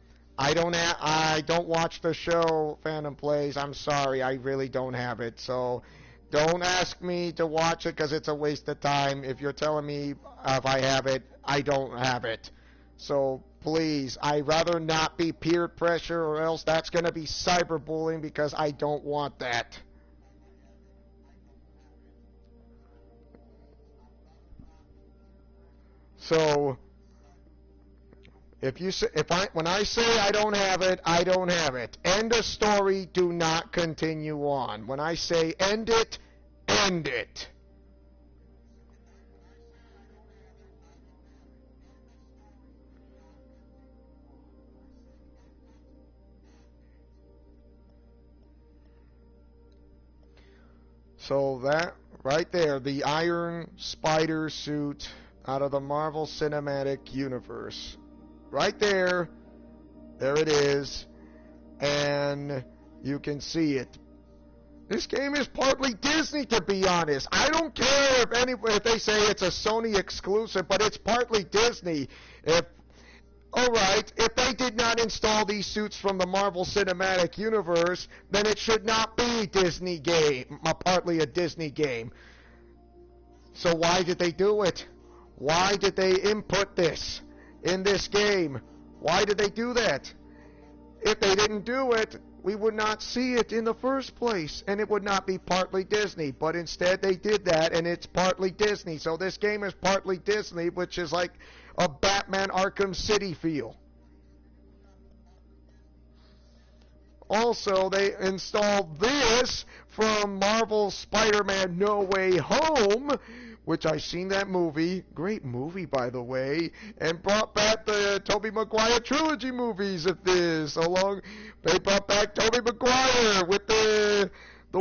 don't watch the show Phantom Plays. I'm sorry, I really don't have it. So don't ask me to watch it because it's a waste of time. If you're telling me if I have it, I don't have it. So please, I'd rather not be peer pressure, or else that's going to be cyberbullying, because I don't want that. So when I say I don't have it, I don't have it. End of story. Do not continue on. When I say end it, end it. So that right there, the Iron Spider suit out of the Marvel Cinematic Universe. Right there. There it is. And you can see it. This game is partly Disney, to be honest. I don't care if they say it's a Sony exclusive, but it's partly Disney. Alright, if they did not install these suits from the Marvel Cinematic Universe, then it should not be Disney game, partly a Disney game. So why did they do it? Why did they input this in this game? Why did they do that? If they didn't do it, we would not see it in the first place, and it would not be partly Disney. But instead they did that, and it's partly Disney. So this game is partly Disney, which is like a Batman Arkham City feel. Also, they installed this from Marvel Spider-Man No Way Home, which I've seen that movie. Great movie, by the way. And brought back the Tobey Maguire trilogy movies of this. They brought back Tobey Maguire with the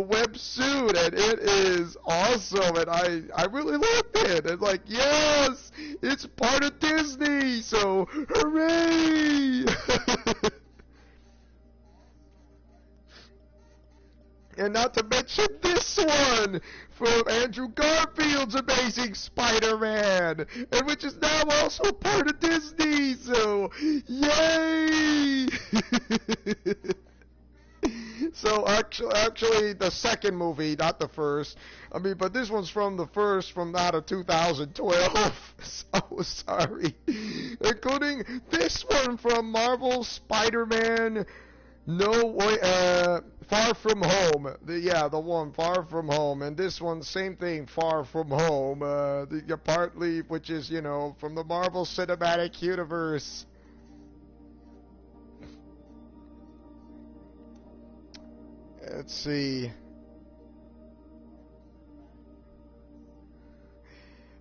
web suit, and it is awesome, and I really loved it. It's like, yes, it's part of Disney, so hooray! And not to mention this one from Andrew Garfield's Amazing Spider-Man, and which is now also part of Disney, so yay! So actually the second movie, not the first. I mean, but this one's from the first, from out of 2012. So sorry. Including this one from Marvel Spider-Man No way, Far From Home. Yeah, the one, Far From Home. And this one, same thing, Far From Home. Partly, which is, from the Marvel Cinematic Universe. Let's see.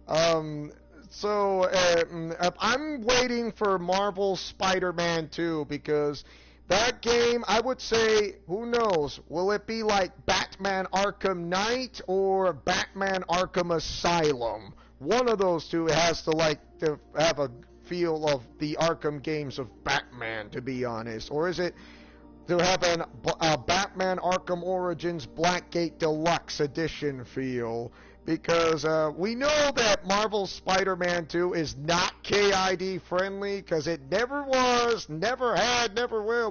I'm waiting for Marvel Spider-Man 2 because that game, I would say, who knows, will it be like Batman Arkham Knight or Batman Arkham Asylum? One of those two has to have a feel of the Arkham games of Batman, to be honest. Or is it to have a Batman Arkham Origins Blackgate Deluxe Edition feel? Because we know that Marvel Spider-Man 2 is not KID friendly, because it never was, never had, never will,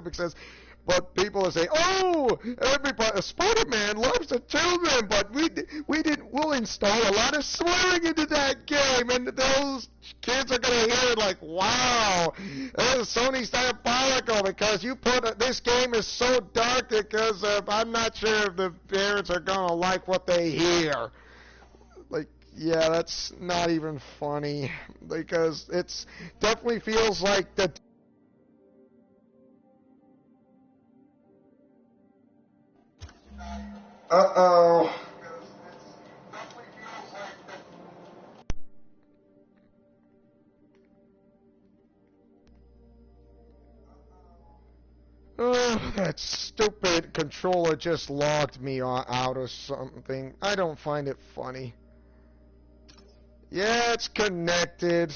but people will say, oh, everybody, Spider-Man loves the children, but we'll install a lot of swearing into that game, and those kids are going to hear it like, wow, Sony's diabolical, because this game is so dark, because I'm not sure if the parents are going to like what they hear. Yeah, that's not even funny, because it's definitely feels like the... Uh-oh. That stupid controller just logged me out of something. I don't find it funny. Yeah, it's connected.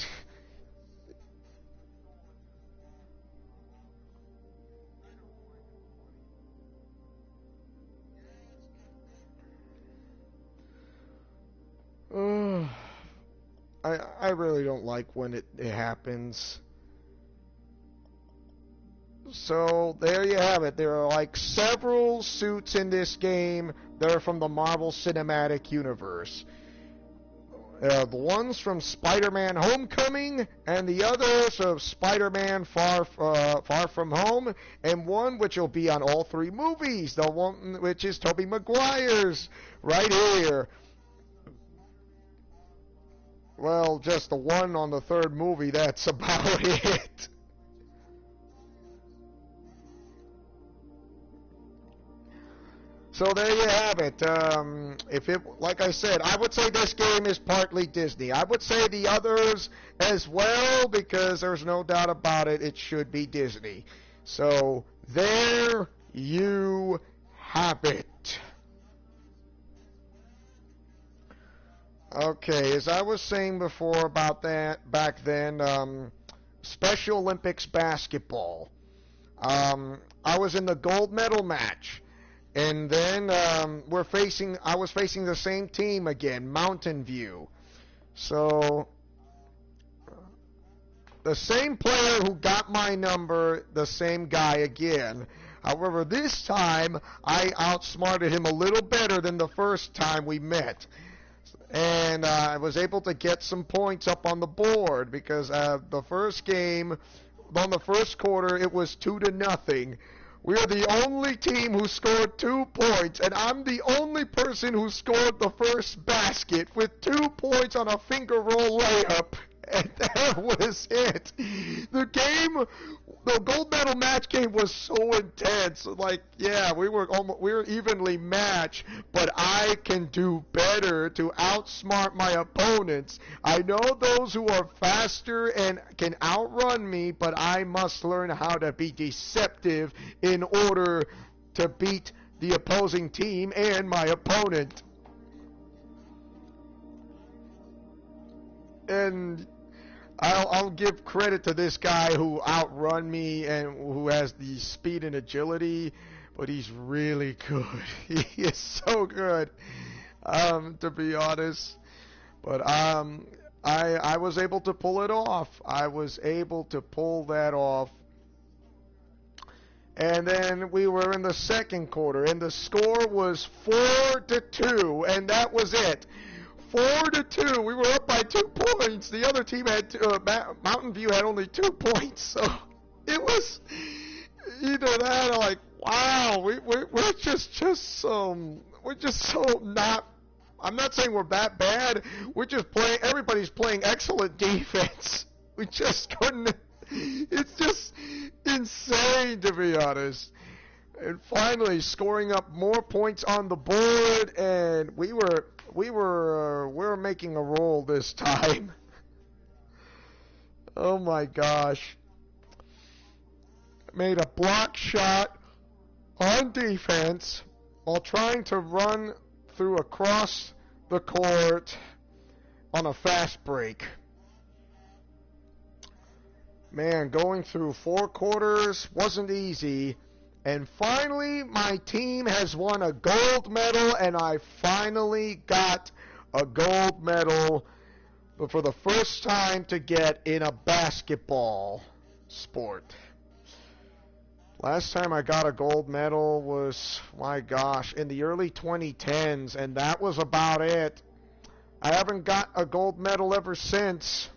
I really don't like when it happens. So there you have it. There are like several suits in this game that are from the Marvel Cinematic Universe. The ones from Spider-Man Homecoming, and the others of Spider-Man Far From Home, and one which will be on all three movies, the one which is Tobey Maguire's, right here. Well, just the one on the third movie, that's about it. So there you have it. Like I said, I would say this game is partly Disney. I would say the others as well, because there's no doubt about it, it should be Disney. So there you have it. Okay, as I was saying before about that, back then, Special Olympics basketball. I was in the gold medal match. And then I was facing the same team again, Mountain View. So the same player who got my number, the same guy again. However, this time I outsmarted him a little better than the first time we met. And I was able to get some points up on the board because the first game, on the first quarter, it was 2-0. We are the only team who scored 2 points, and I'm the only person who scored the first basket with 2 points on a finger roll layup. And that was it. The gold medal match game was so intense. Like, yeah, we were evenly matched, but I can do better to outsmart my opponents. I know those who are faster and can outrun me, but I must learn how to be deceptive in order to beat the opposing team and my opponent. And I'll give credit to this guy who outrun me and who has the speed and agility, but he's really good. He is so good, to be honest. But I was able to pull it off. I was able to pull that off. And then we were in the second quarter, and the score was 4-2, and that was it. 4-2. We were up by 2 points. The other team had Mountain View had only 2 points, so it was either that or like Wow, we're we're just so not. I'm not saying we're that bad. We're just playing. Everybody's playing excellent defense. We just couldn't. It's just insane, to be honest. And finally, scoring up more points on the board, and we were making a roll this time. Oh my gosh! Made a block shot on defense while trying to run through across the court on a fast break. Man, going through 4 quarters wasn't easy. And finally, my team has won a gold medal, and I finally got a gold medal for the first time to get in a basketball sport. Last time I got a gold medal was, my gosh, in the early 2010s, and that was about it. I haven't got a gold medal ever since.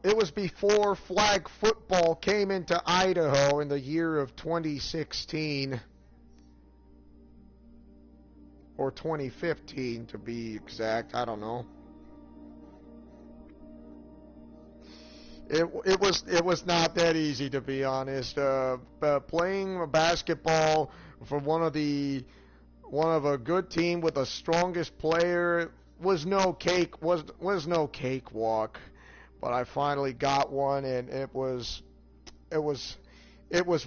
It was before flag football came into Idaho in the year of 2016. Or 2015 to be exact, I don't know. It was not that easy, to be honest. Playing basketball for one of a good team with the strongest player was no cakewalk. But I finally got one, and it was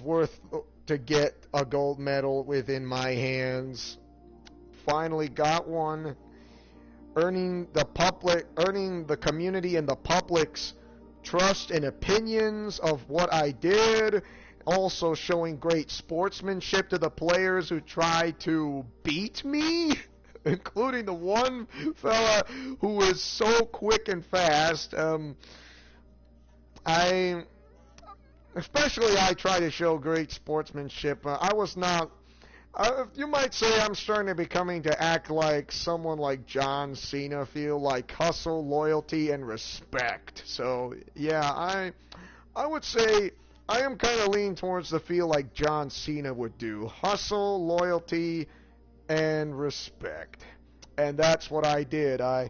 worth to get a gold medal within my hands. Finally got one, earning the community and the public's trust and opinions of what I did. Also showing great sportsmanship to the players who tried to beat me. Including the one fella who was so quick and fast. I try to show great sportsmanship. I was not. You might say I'm starting to becoming to act like someone like John Cena, feel like hustle, loyalty, and respect. So yeah, I would say I am kind of leaning towards the feel like John Cena would do: hustle, loyalty, and respect. And that's what I did. I'm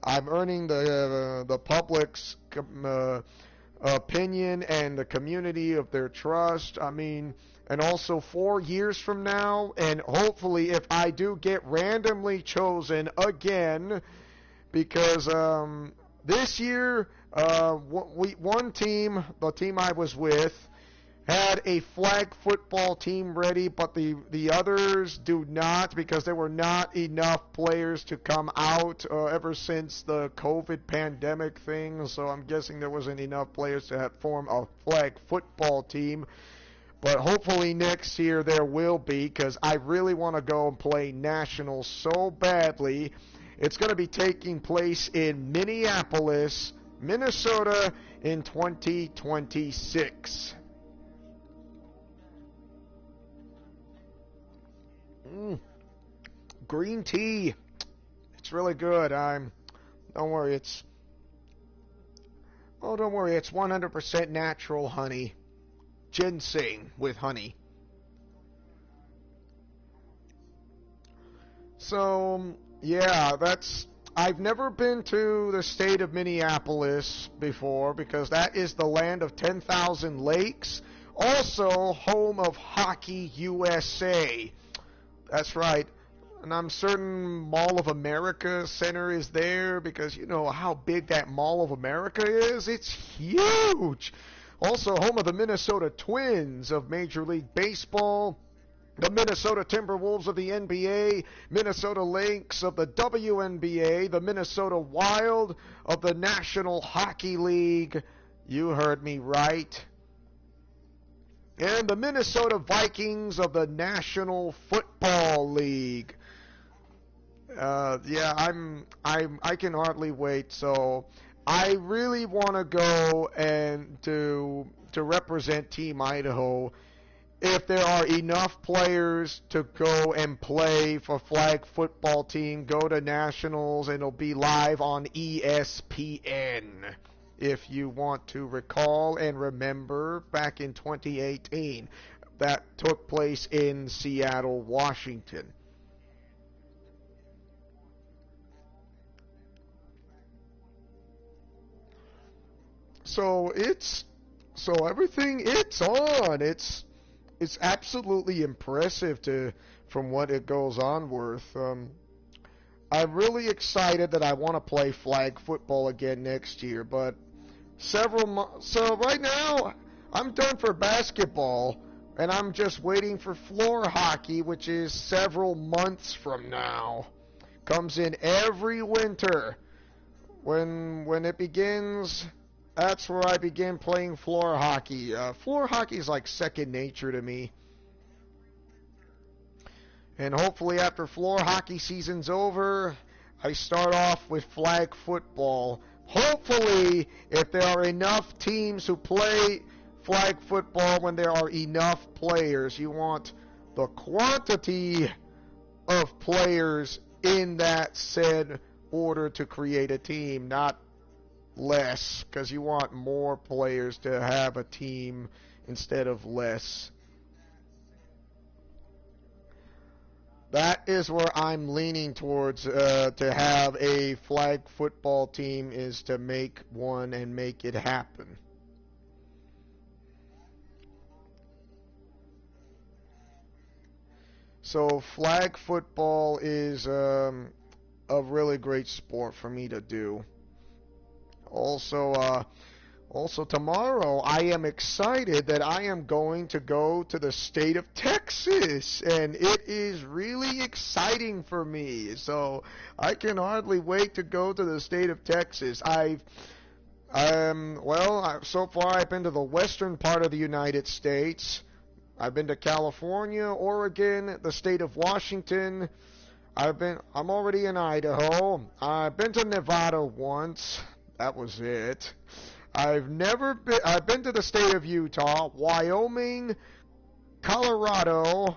earning the public's opinion and the community of their trust. I mean, and also 4 years from now, and hopefully if I do get randomly chosen again, because this year one team, the team I was with, had a flag football team ready, but the others do not, because there were not enough players to come out ever since the COVID pandemic thing. So I'm guessing there wasn't enough players to form a flag football team. But hopefully next year there will be, because I really want to go and play nationals so badly. It's going to be taking place in Minneapolis, Minnesota in 2026. Green tea. It's really good. Don't worry, it's 100% natural honey. Ginseng with honey. So, yeah, I've never been to the state of Minneapolis before, because that is the land of 10,000 lakes. Also, home of Hockey USA. That's right. And I'm certain Mall of America Center is there, because you know how big that Mall of America is. It's huge. Also home of the Minnesota Twins of Major League Baseball, the Minnesota Timberwolves of the NBA, Minnesota Lynx of the WNBA, the Minnesota Wild of the National Hockey League. You heard me right. And the Minnesota Vikings of the National Football League. I can hardly wait. So I really want to go and to represent Team Idaho. If there are enough players to go and play for flag football team, go to nationals, and it'll be live on ESPN. if you want to recall and remember back in 2018. That took place in Seattle, Washington. So everything it's on. It's absolutely impressive to from what it goes on worth. I'm really excited that I want to play flag football again next year, but so right now I'm done for basketball and I'm just waiting for floor hockey, which is several months from now. Comes in every winter. When it begins, that's where I begin playing floor hockey. Floor hockey is like second nature to me. And hopefully after floor hockey season's over, I start off with flag football. Hopefully, if there are enough teams who play flag football, when there are enough players, you want the quantity of players in that said order to create a team, not less, because you want more players to have a team instead of less. That is where I'm leaning towards, to have a flag football team, is to make one and make it happen. So flag football is a really great sport for me to do. Also, tomorrow I am excited that I am going to go to the state of Texas, and it is really exciting for me. So I can hardly wait to go to the state of Texas. So far I've been to the western part of the United States. I've been to California, Oregon, the state of Washington. I'm already in Idaho. I've been to Nevada once. That was it. I've been to the state of Utah, Wyoming, Colorado.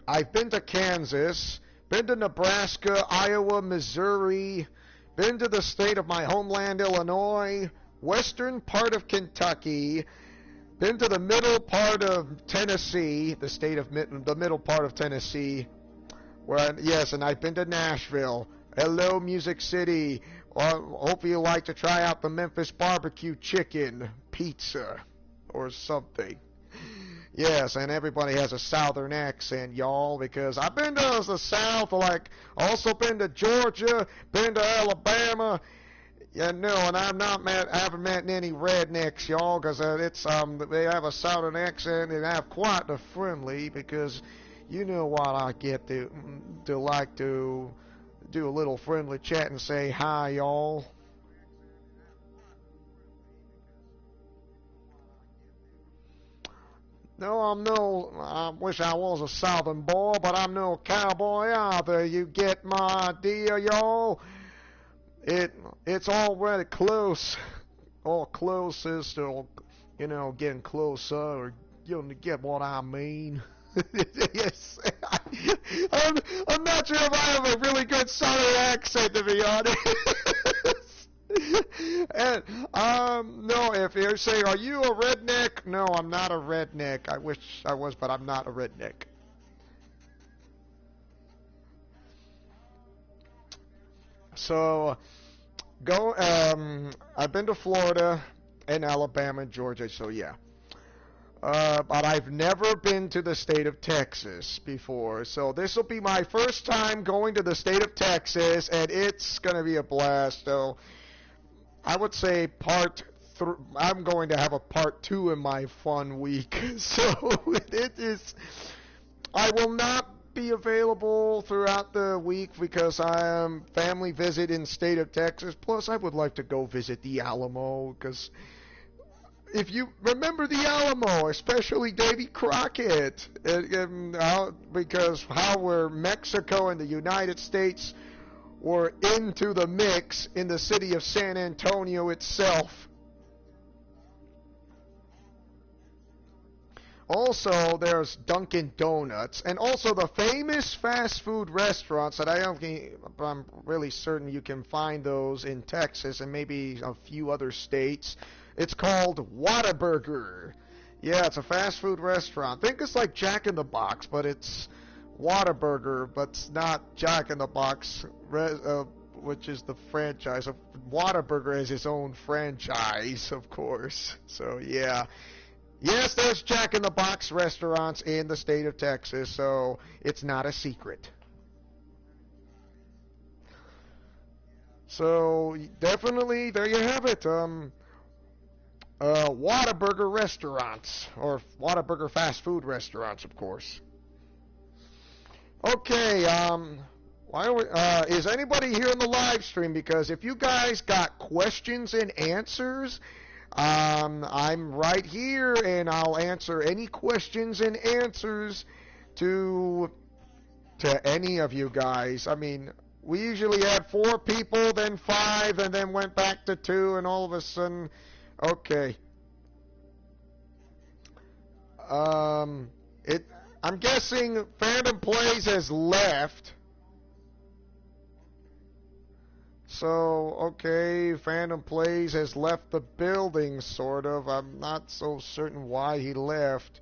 I've been to Kansas, been to Nebraska, Iowa, Missouri, been to the state of my homeland, Illinois, western part of Kentucky, been to the middle part of Tennessee, the middle part of Tennessee, yes, and I've been to Nashville. Hello, Music City. Hope you like to try out the Memphis barbecue chicken pizza or something. Yes, and everybody has a southern accent, y'all, because I've been to the South, also been to Georgia, been to Alabama. Yeah, no, and I haven't met any rednecks, y'all, because they have a southern accent and have quite the friendly, because you know what I get to like to do a little friendly chat and say hi, y'all. I wish I was a southern boy, but I'm no cowboy either. You get my idea, y'all? It's already close. All closest to, getting closer, you get what I mean. Yes. I'm not sure if I have a really good southern accent, to be honest. And no, if you're saying, are you a redneck? No, I'm not a redneck. I wish I was, but I'm not a redneck. So I've been to Florida and Alabama and Georgia, so yeah. But I've never been to the state of Texas before, so this will be my first time going to the state of Texas, and it's going to be a blast. So I would say I'm going to have a part 2 in my fun week. So it is. I will not be available throughout the week because I am family visit in state of Texas. Plus, I would like to go visit the Alamo because if you remember the Alamo, especially Davy Crockett, because how were Mexico and the United States were into the mix in the city of San Antonio itself. Also, there's Dunkin' Donuts, and also the famous fast food restaurants that I'm really certain you can find those in Texas and maybe a few other states. It's called Whataburger. Yeah, it's a fast food restaurant. Think it's like Jack in the Box, but it's Whataburger, but it's not Jack in the Box, which is the franchise. Whataburger has its own franchise, of course. So, yeah. Yes, there's Jack in the Box restaurants in the state of Texas, so it's not a secret. So, definitely, there you have it. Whataburger restaurants, or Whataburger fast food restaurants, of course. Okay, is anybody here in the live stream? Because if you guys got questions and answers, I'm right here, and I'll answer any questions and answers to any of you guys. I mean, we usually had 4 people, then 5, and then went back to 2, and all of a sudden, okay. I'm guessing Phantom Plays has left. So, okay, Phantom Plays has left the building, sort of. I'm not so certain why he left.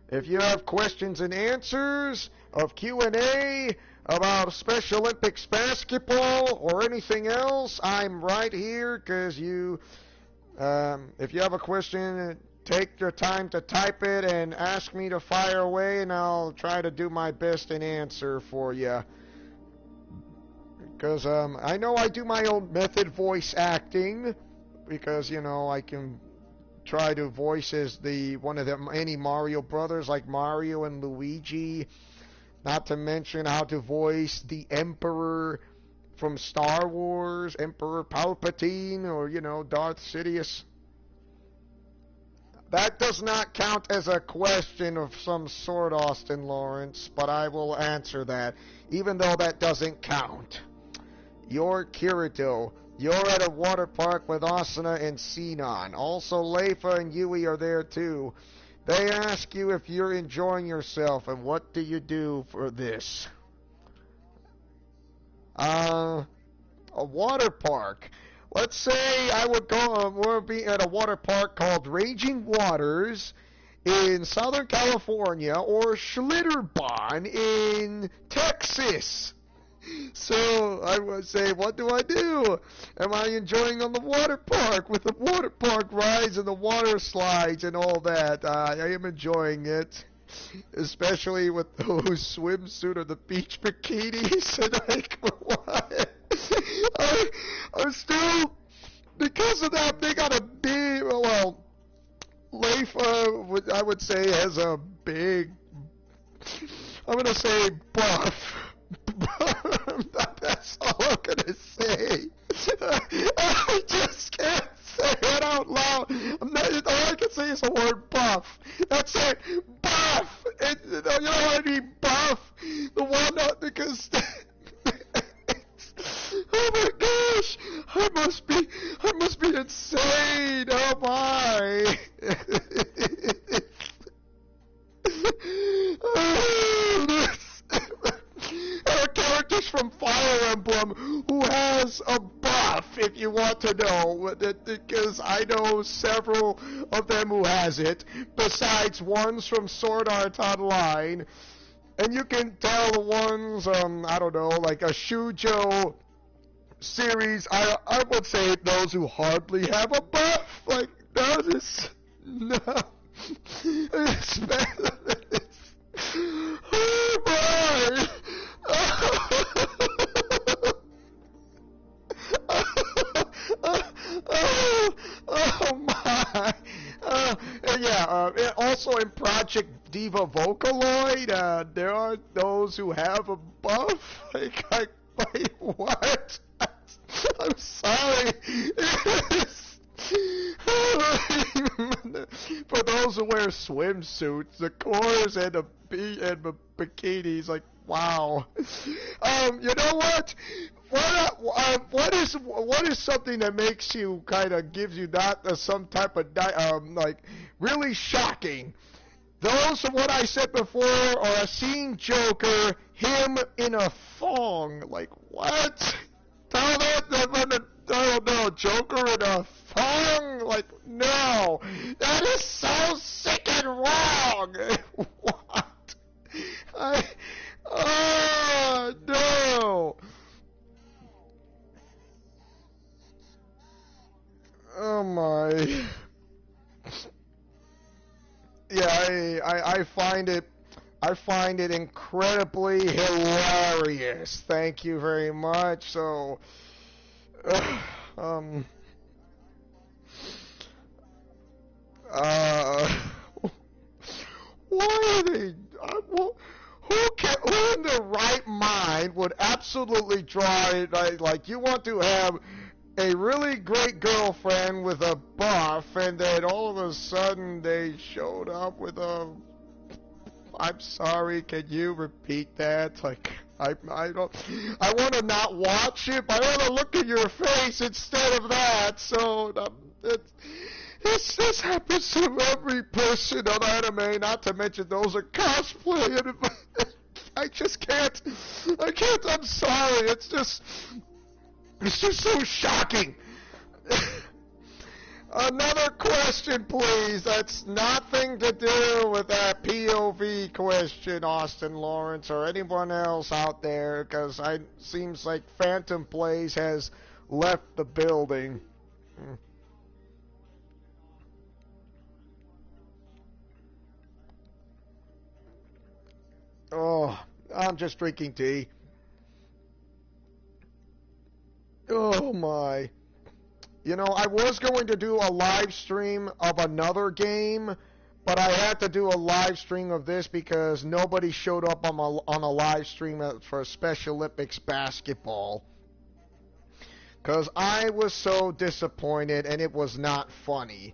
If you have questions and answers of Q&A about Special Olympics basketball or anything else, I'm right here, because if you have a question, take your time to type it and ask me to fire away, and I'll try to do my best and answer for you. Because I know I do my own method voice acting, because, I can try to voice as one of the many Mario brothers, like Mario and Luigi. Not to mention how to voice the Emperor from Star Wars, Emperor Palpatine, or, Darth Sidious. That does not count as a question of some sort, Austin Lawrence, but I will answer that, even though that doesn't count. You're Kirito. You're at a water park with Asuna and Sinon. Also, Leifa and Yui are there too. They ask you if you're enjoying yourself, and what do you do for this? A water park. Let's say I would we'll be at a water park called Raging Waters in Southern California, or Schlitterbahn in Texas. So I would say, what do I do? Am I enjoying on the water park with the water park rides and the water slides and all that? I am enjoying it, especially with those swimsuit or the beach bikinis. And I'm still, because of that, they got a big, Leif, I would say, has a big, I'm going to say buff. That's all I'm gonna say. I just can't say it out loud. All I can say is the word buff. That's it. Buff. You know what I mean? Buff. The one, because oh my gosh, I must be insane. Oh my. Characters from Fire Emblem who has a buff, if you want to know, because I know several of them who has it, besides ones from Sword Art Online, and you can tell the ones, I don't know, like a Shujo series, I would say those who hardly have a buff, like, no. Oh my! Oh my! Also in Project Diva Vocaloid, there are those who have a buff. Wait, what? I'm sorry. For those who wear swimsuits, the chorus and the bikinis, like wow. You know what? What is something that makes you kind of gives you not some type of like really shocking? Those are what I said before are seeing Joker, him in a thong. Like, what? Tell that, no, Joker in a thong? Like, no. That is so sick and wrong. What? Oh, no. Oh, my. Yeah, I find it incredibly hilarious. Thank you very much. So, um, uh, why are they? Who in their right mind would absolutely draw it like you want to have a really great girlfriend with a buff, and then all of a sudden they showed up with a. I'm sorry, can you repeat that? Like, I don't. I want to not watch it, but I want to look at your face instead of that. So this happens to every person on anime. Not to mention those are cosplaying. I just can't. I can't. I'm sorry. It's just so shocking. Another question, please. That's nothing to do with that POV question, Austin Lawrence, or anyone else out there, because it seems like Phantom Plays has left the building. Oh, I'm just drinking tea. Oh, my. You know, I was going to do a live stream of another game, but I had to do a live stream of this because nobody showed up on a live stream for Special Olympics basketball. Because I was so disappointed and it was not funny.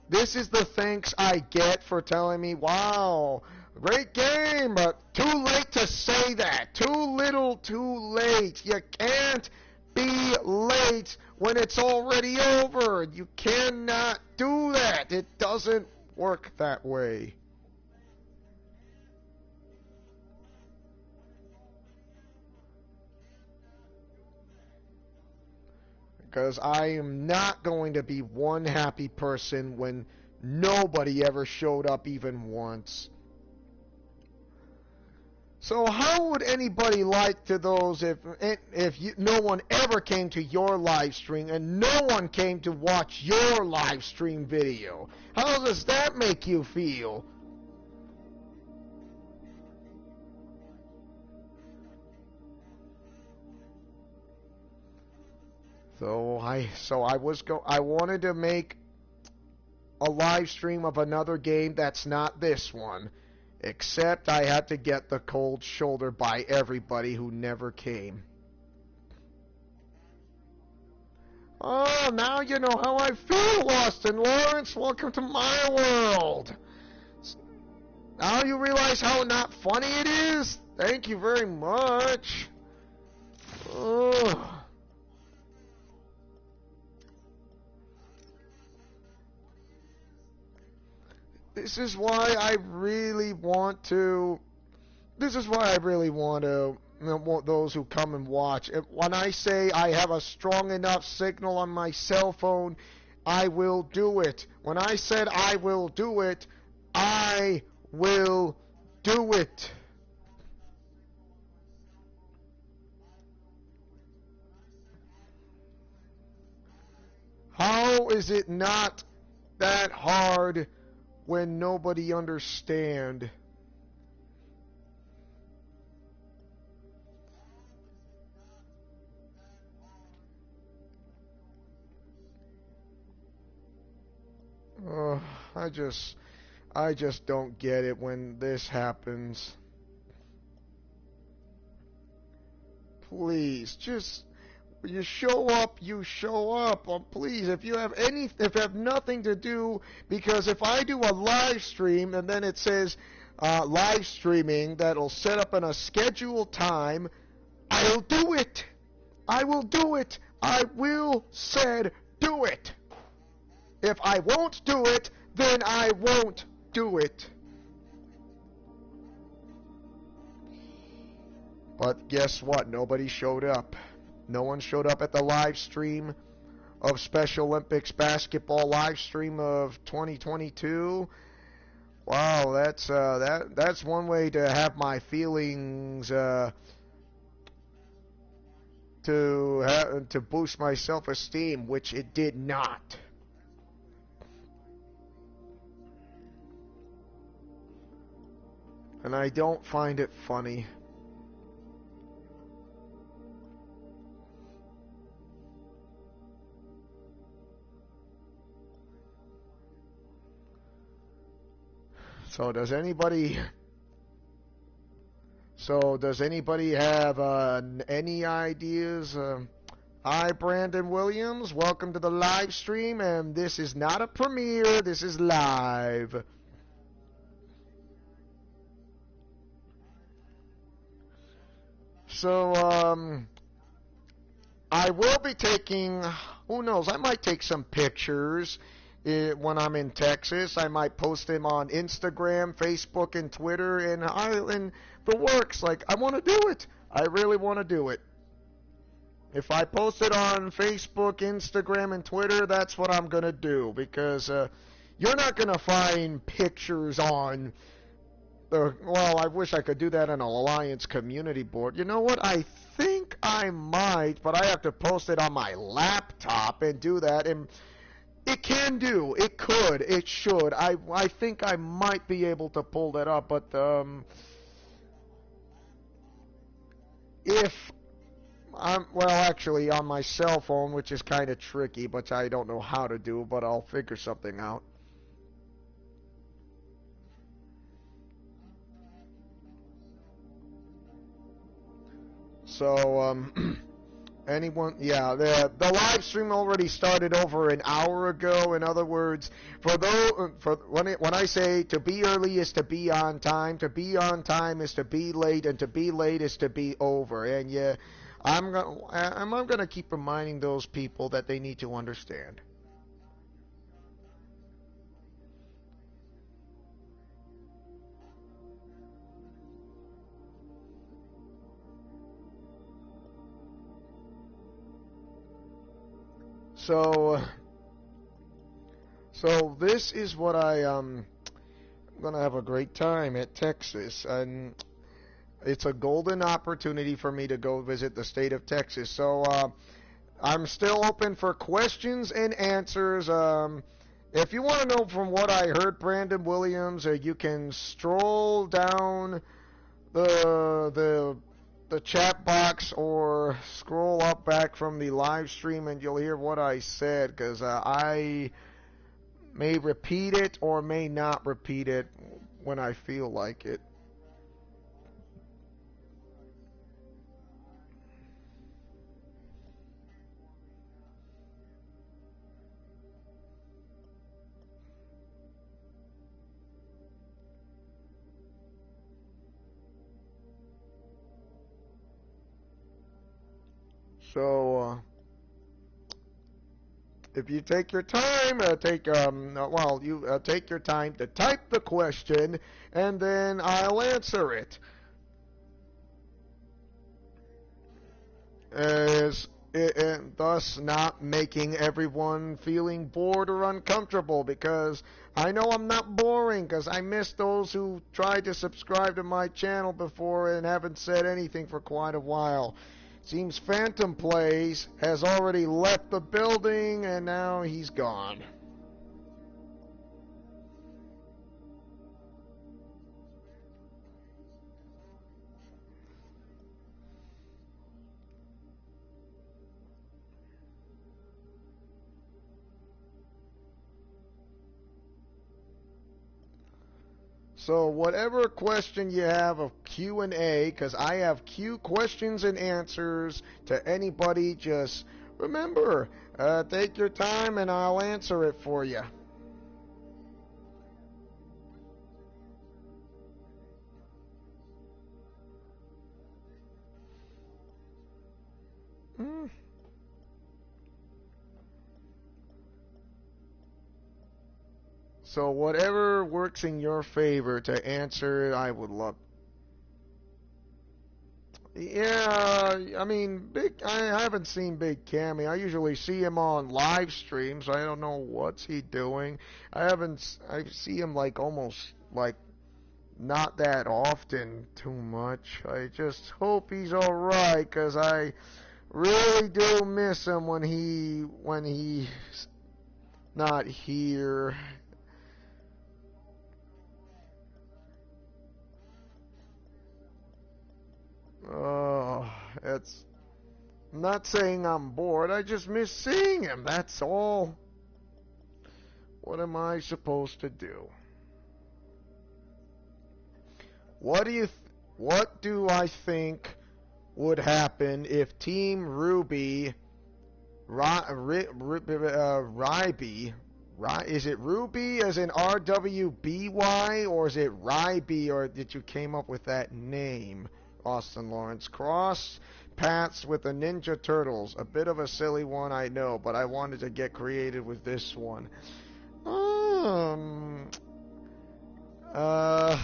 This is the thanks I get for telling me, wow, great game, but too late to say that. Too little, too late. You can't be late when it's already over. You cannot do that. It doesn't work that way. Because I am not going to be one happy person when nobody ever showed up even once. So how would anybody like to those if no one ever came to your live stream and no one came to watch your live stream video? How does that make you feel? I wanted to make a live stream of another game that's not this one. Except I had to get the cold shoulder by everybody who never came. Oh, now you know how I feel, Austin Lawrence. Welcome to my world. Now you realize how not funny it is? Thank you very much. Ugh. This is why I really want to. This is why I really want to. Want those who come and watch. When I say I have a strong enough signal on my cell phone, I will do it. When I said I will do it, I will do it. How is it not that hard when nobody understand? Uh, I just I just don't get it when this happens. Please, just You show up, you show up. Please, if you have nothing to do, because if I do a live stream and then it says live streaming that'll set up in a scheduled time, I'll do it. I will do it. I will said do it. If I won't do it, then I won't do it. But guess what? Nobody showed up. No one showed up at the live stream of Special Olympics basketball live stream of 2022. Wow, that's one way to have my feelings to boost my self-esteem, which it did not. And I don't find it funny. So does anybody have any ideas? Hi, Brandon Williams. Welcome to the live stream, and this is not a premiere. This is live. So, I will be taking, who knows, I might take some pictures when I'm in Texas. I might post them on Instagram, Facebook, and Twitter, and the works. Like, I want to do it. I really want to do it. If I post it on Facebook, Instagram, and Twitter, that's what I'm going to do, because you're not going to find pictures on well, I wish I could do that on an Alliance community board. You know what? I think I might, but I have to post it on my laptop and do that. And it can do. It could. It should. I think I might be able to pull that up, but if well, actually, on my cell phone, which is kind of tricky, but I don't know how to do, but I'll figure something out. So, anyone, yeah, the live stream already started over an hour ago. In other words, when I say to be early is to be on time is to be late, and to be late is to be over. And yeah, I'm gonna keep reminding those people that they need to understand. So this is what I'm gonna have a great time at Texas, and it's a golden opportunity for me to go visit the state of Texas. So I'm still open for questions and answers. If you want to know from what I heard, Brandon Williams, you can stroll down the chat box or scroll up back from the live stream and you'll hear what I said, because I may repeat it or may not repeat it when I feel like it. So, if you take your time, take your time to type the question, and then I'll answer it. And thus not making everyone feeling bored or uncomfortable, because I know I'm not boring, because I miss those who tried to subscribe to my channel before and haven't said anything for quite a while. Seems Phantom Plays has already left the building, and now he's gone. So whatever question you have of Q&A, because I have Q questions and answers to anybody, just remember, take your time and I'll answer it for you. So whatever works in your favor to answer it, I would love. Yeah, I mean, I haven't seen Big Cammy. I usually see him on live streams. I don't know what's he doing. I see him like almost like not that often too much. I just hope he's all right, 'cause I really do miss him when he's not here. Oh, it's I'm not saying I'm bored. I just miss seeing him. That's all. What am I supposed to do? What do I think would happen if Team Ruby, Ryby, is it Ruby as in RWBY, or is it Ryby, or did you came up with that name, Austin Lawrence? Cross paths with the Ninja Turtles. A bit of a silly one, I know, but I wanted to get creative with this one. Uh,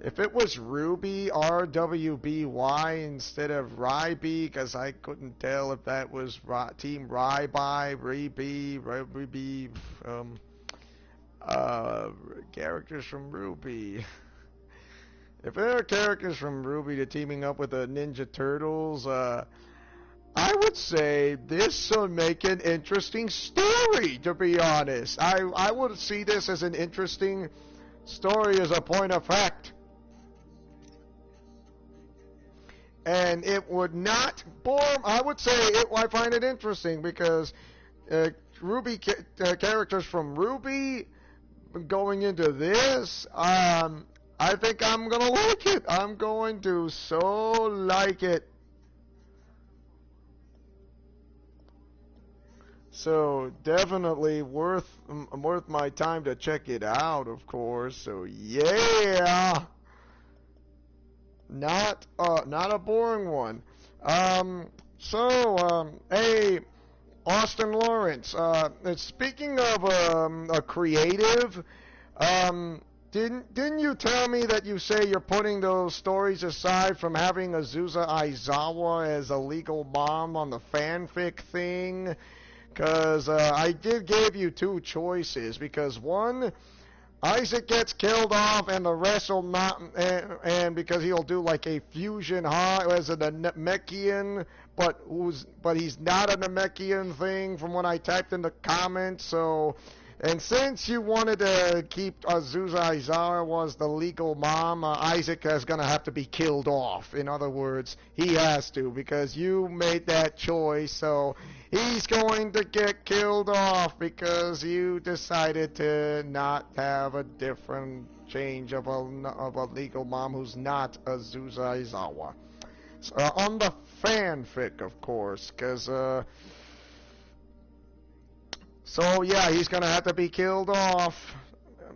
if it was Ruby, RWBY, instead of Ryby, because I couldn't tell if that was Team Ryby, Ruby, characters from Ruby. If there are characters from Ruby to teaming up with the Ninja Turtles, I would say this would make an interesting story, to be honest. I would see this as an interesting story as a point of fact. And it would not bore. I would say I find it interesting because Ruby characters from Ruby going into this, I think I'm gonna like it. I'm going to so like it. So definitely worth my time to check it out, of course. So yeah. Not a boring one. Hey, Austin Lawrence. Speaking of a creative, didn't you tell me that you say you're putting those stories aside from having Azusa Aizawa as a legal mom on the fanfic thing? Because I did give you two choices. Because one, Isaac gets killed off, and the rest will not, and because he'll do like a fusion as a Namekian, but he's not a Namekian thing from what I typed in the comments. So, and since you wanted to keep Azusa Aizawa was the legal mom, Isaac is gonna have to be killed off. In other words, he has to, because you made that choice. So he's going to get killed off because you decided to not have a different change of a legal mom who's not Azusa Aizawa. So, on the fanfic, of course, because so yeah, he's gonna have to be killed off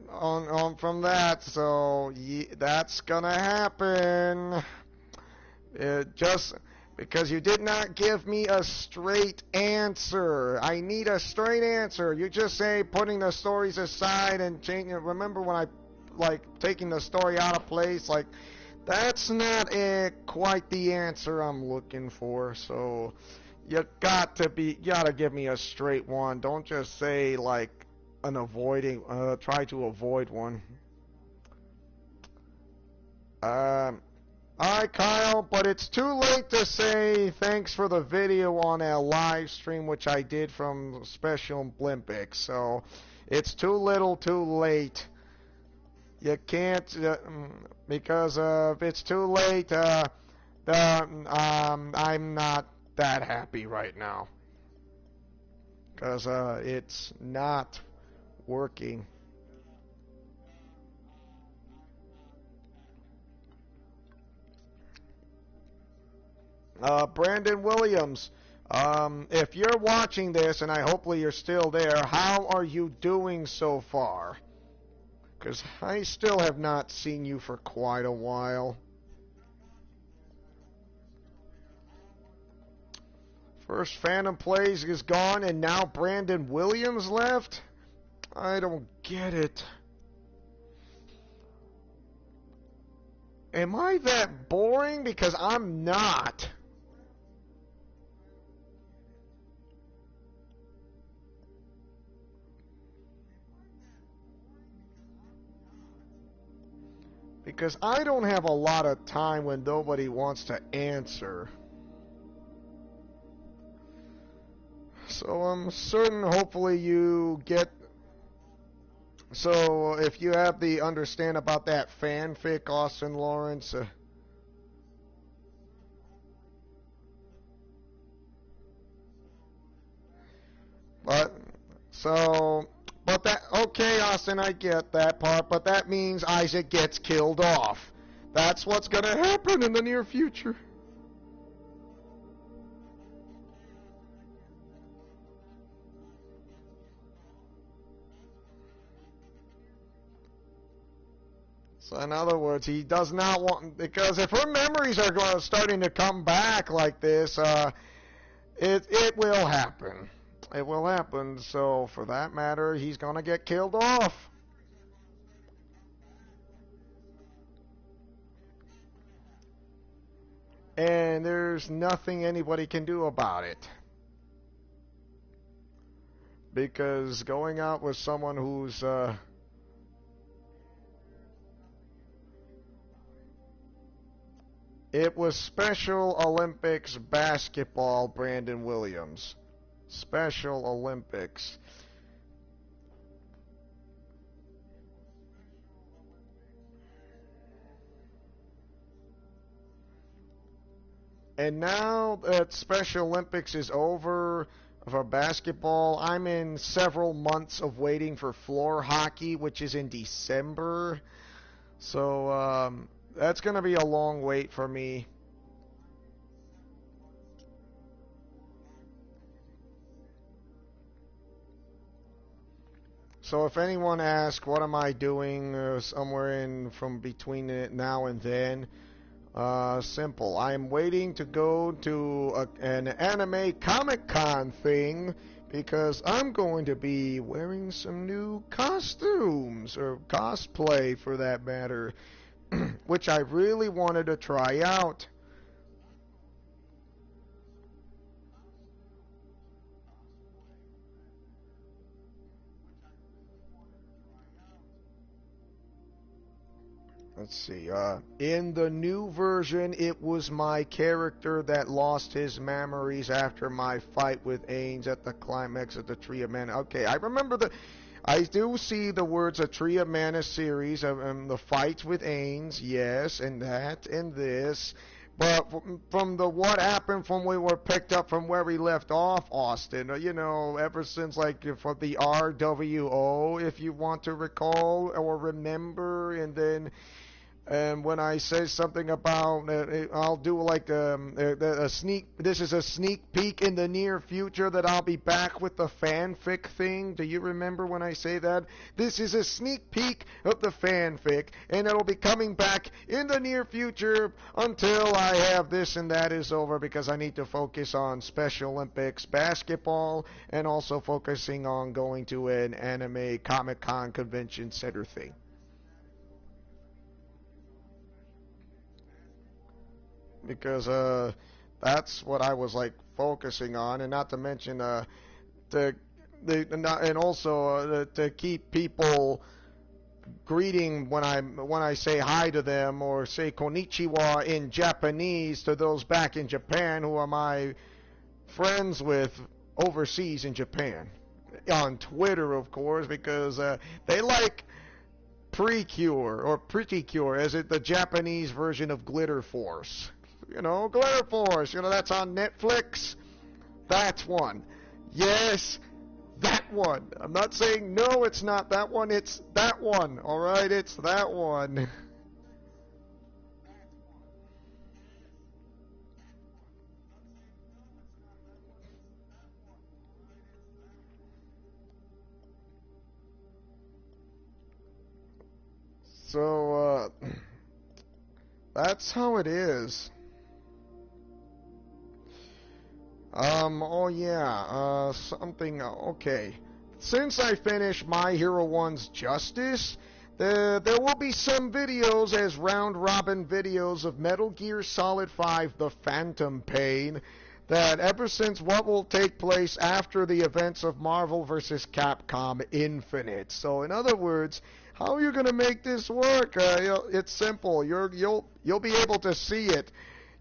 on from that. So that's gonna happen. Just because you did not give me a straight answer. I need a straight answer. You just say putting the stories aside and changing. Remember when I like taking the story out of place? Like that's not quite the answer I'm looking for. So you gotta give me a straight one. Don't just say like try to avoid one. Alright, Kyle, but it's too late to say thanks for the video on our live stream, which I did from Special Olympics. So it's too little too late. You can't, because if it's too late, I'm not that happy right now. Because it's not working. Brandon Williams, if you're watching this, and hopefully you're still there, how are you doing so far? Because I still have not seen you for quite a while. First Phantom Plays is gone, and now Brandon Williams left? I don't get it. Am I that boring? Because I'm not. Because I don't have a lot of time when nobody wants to answer. So I'm certain hopefully you get... So if you have the understand about that fanfic, Austin Lawrence... But that, okay, Austin, I get that part, but that means Isaac gets killed off. That's what's gonna happen in the near future. So in other words, he does not want, because if her memories are starting to come back like this, it will happen. It will happen. So for that matter, he's gonna get killed off. And there's nothing anybody can do about it. Because going out with someone who's it was Special Olympics basketball, Brandon Williams. Special Olympics. And now that Special Olympics is over for basketball, I'm in several months of waiting for floor hockey, which is in December. So that's going to be a long wait for me. So if anyone asks, what am I doing somewhere in from between now and then, simple. I'm waiting to go to an anime Comic-Con thing because I'm going to be wearing some new costumes, or cosplay for that matter, which I really wanted to try out. Let's see, in the new version, it was my character that lost his memories after my fight with Ains at the climax of the Tree of Mana. Okay, I remember I do see the words a Tree of Mana series, the fight with Ains, yes, and that, and this. But from the what happened from we were picked up from where we left off, Austin, you know, ever since like for the RWO, if you want to recall or remember, and then when I say something about, I'll do like a sneak. This is a sneak peek in the near future that I'll be back with the fanfic thing. Do you remember when I say that? This is a sneak peek of the fanfic, and it'll be coming back in the near future until I have this and that is over, because I need to focus on Special Olympics basketball and also focusing on going to an anime Comic-Con convention center thing. Because that's what I was like focusing on, and not to mention to and also to keep people greeting when I say hi to them, or say konnichiwa in Japanese to those back in Japan who are my friends with overseas in Japan, on Twitter of course, because they like Precure or Pretty Cure, as it the Japanese version of Glitter Force. You know, Glitter Force, you know, that's on Netflix. That's one. Yes, that one. I'm not saying no, it's not that one, it's that one. Alright, it's that one. So, that's how it is. Oh yeah, okay. Since I finished My Hero 1's Justice, there will be some videos as round-robin videos of Metal Gear Solid 5 The Phantom Pain that ever since what will take place after the events of Marvel vs. Capcom Infinite. So in other words, how are you going to make this work? It's simple. You'll be able to see it.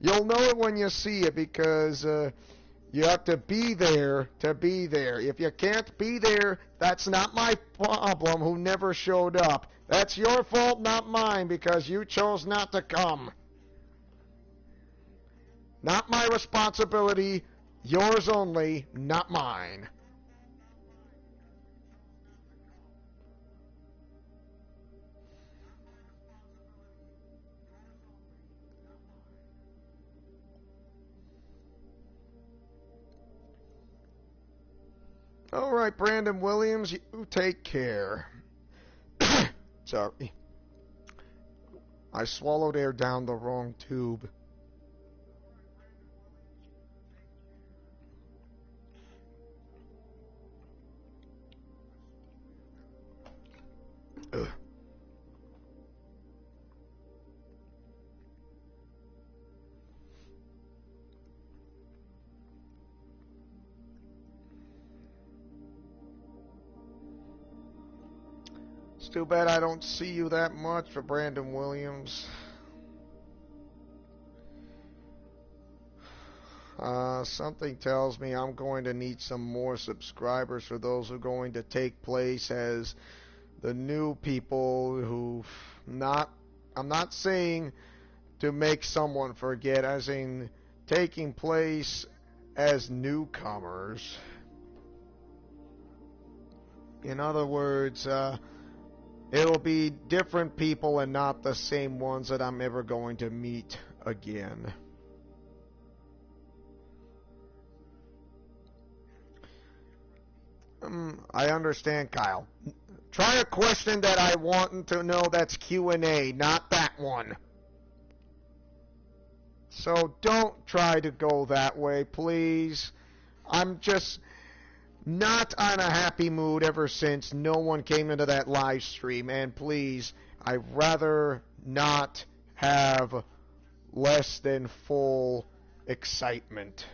You'll know it when you see it because you have to be there to be there. If you can't be there, that's not my problem who never showed up. That's your fault, not mine, because you chose not to come. Not my responsibility, yours only, not mine. All right, Brandon Williams, you take care. Sorry. I swallowed air down the wrong tube. Ugh. It's too bad I don't see you that much for Brandon Williams. Something tells me I'm going to need some more subscribers for those who are going to take place as the new people who I'm not saying to make someone forget, as in taking place as newcomers. In other words, it'll be different people and not the same ones that I'm ever going to meet again. I understand, Kyle. Try a question that I want to know that's Q&A, not that one. So don't try to go that way, please. I'm just not on a happy mood ever since no one came into that live stream. And please, I'd rather not have less than full excitement.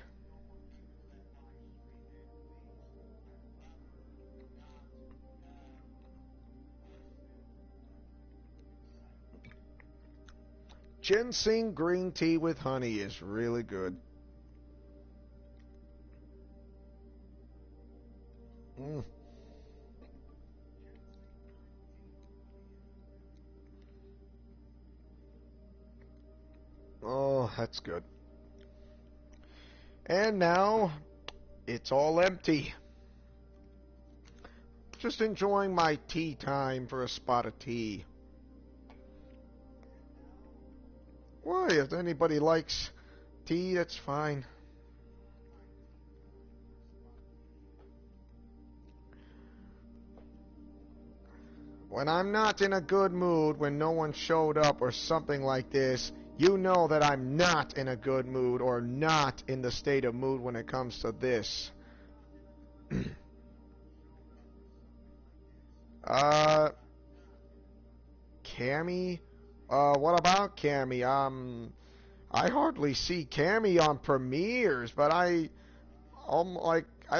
Ginseng green tea with honey is really good. Mm. Oh, that's good. And now, it's all empty. Just enjoying my tea time for a spot of tea. Why, if anybody likes tea, that's fine. When I'm not in a good mood, when no one showed up or something like this, you know that I'm not in a good mood or not in the state of mood when it comes to this. uh, Cammy? What about Cammy? I hardly see Cammy on premieres, but I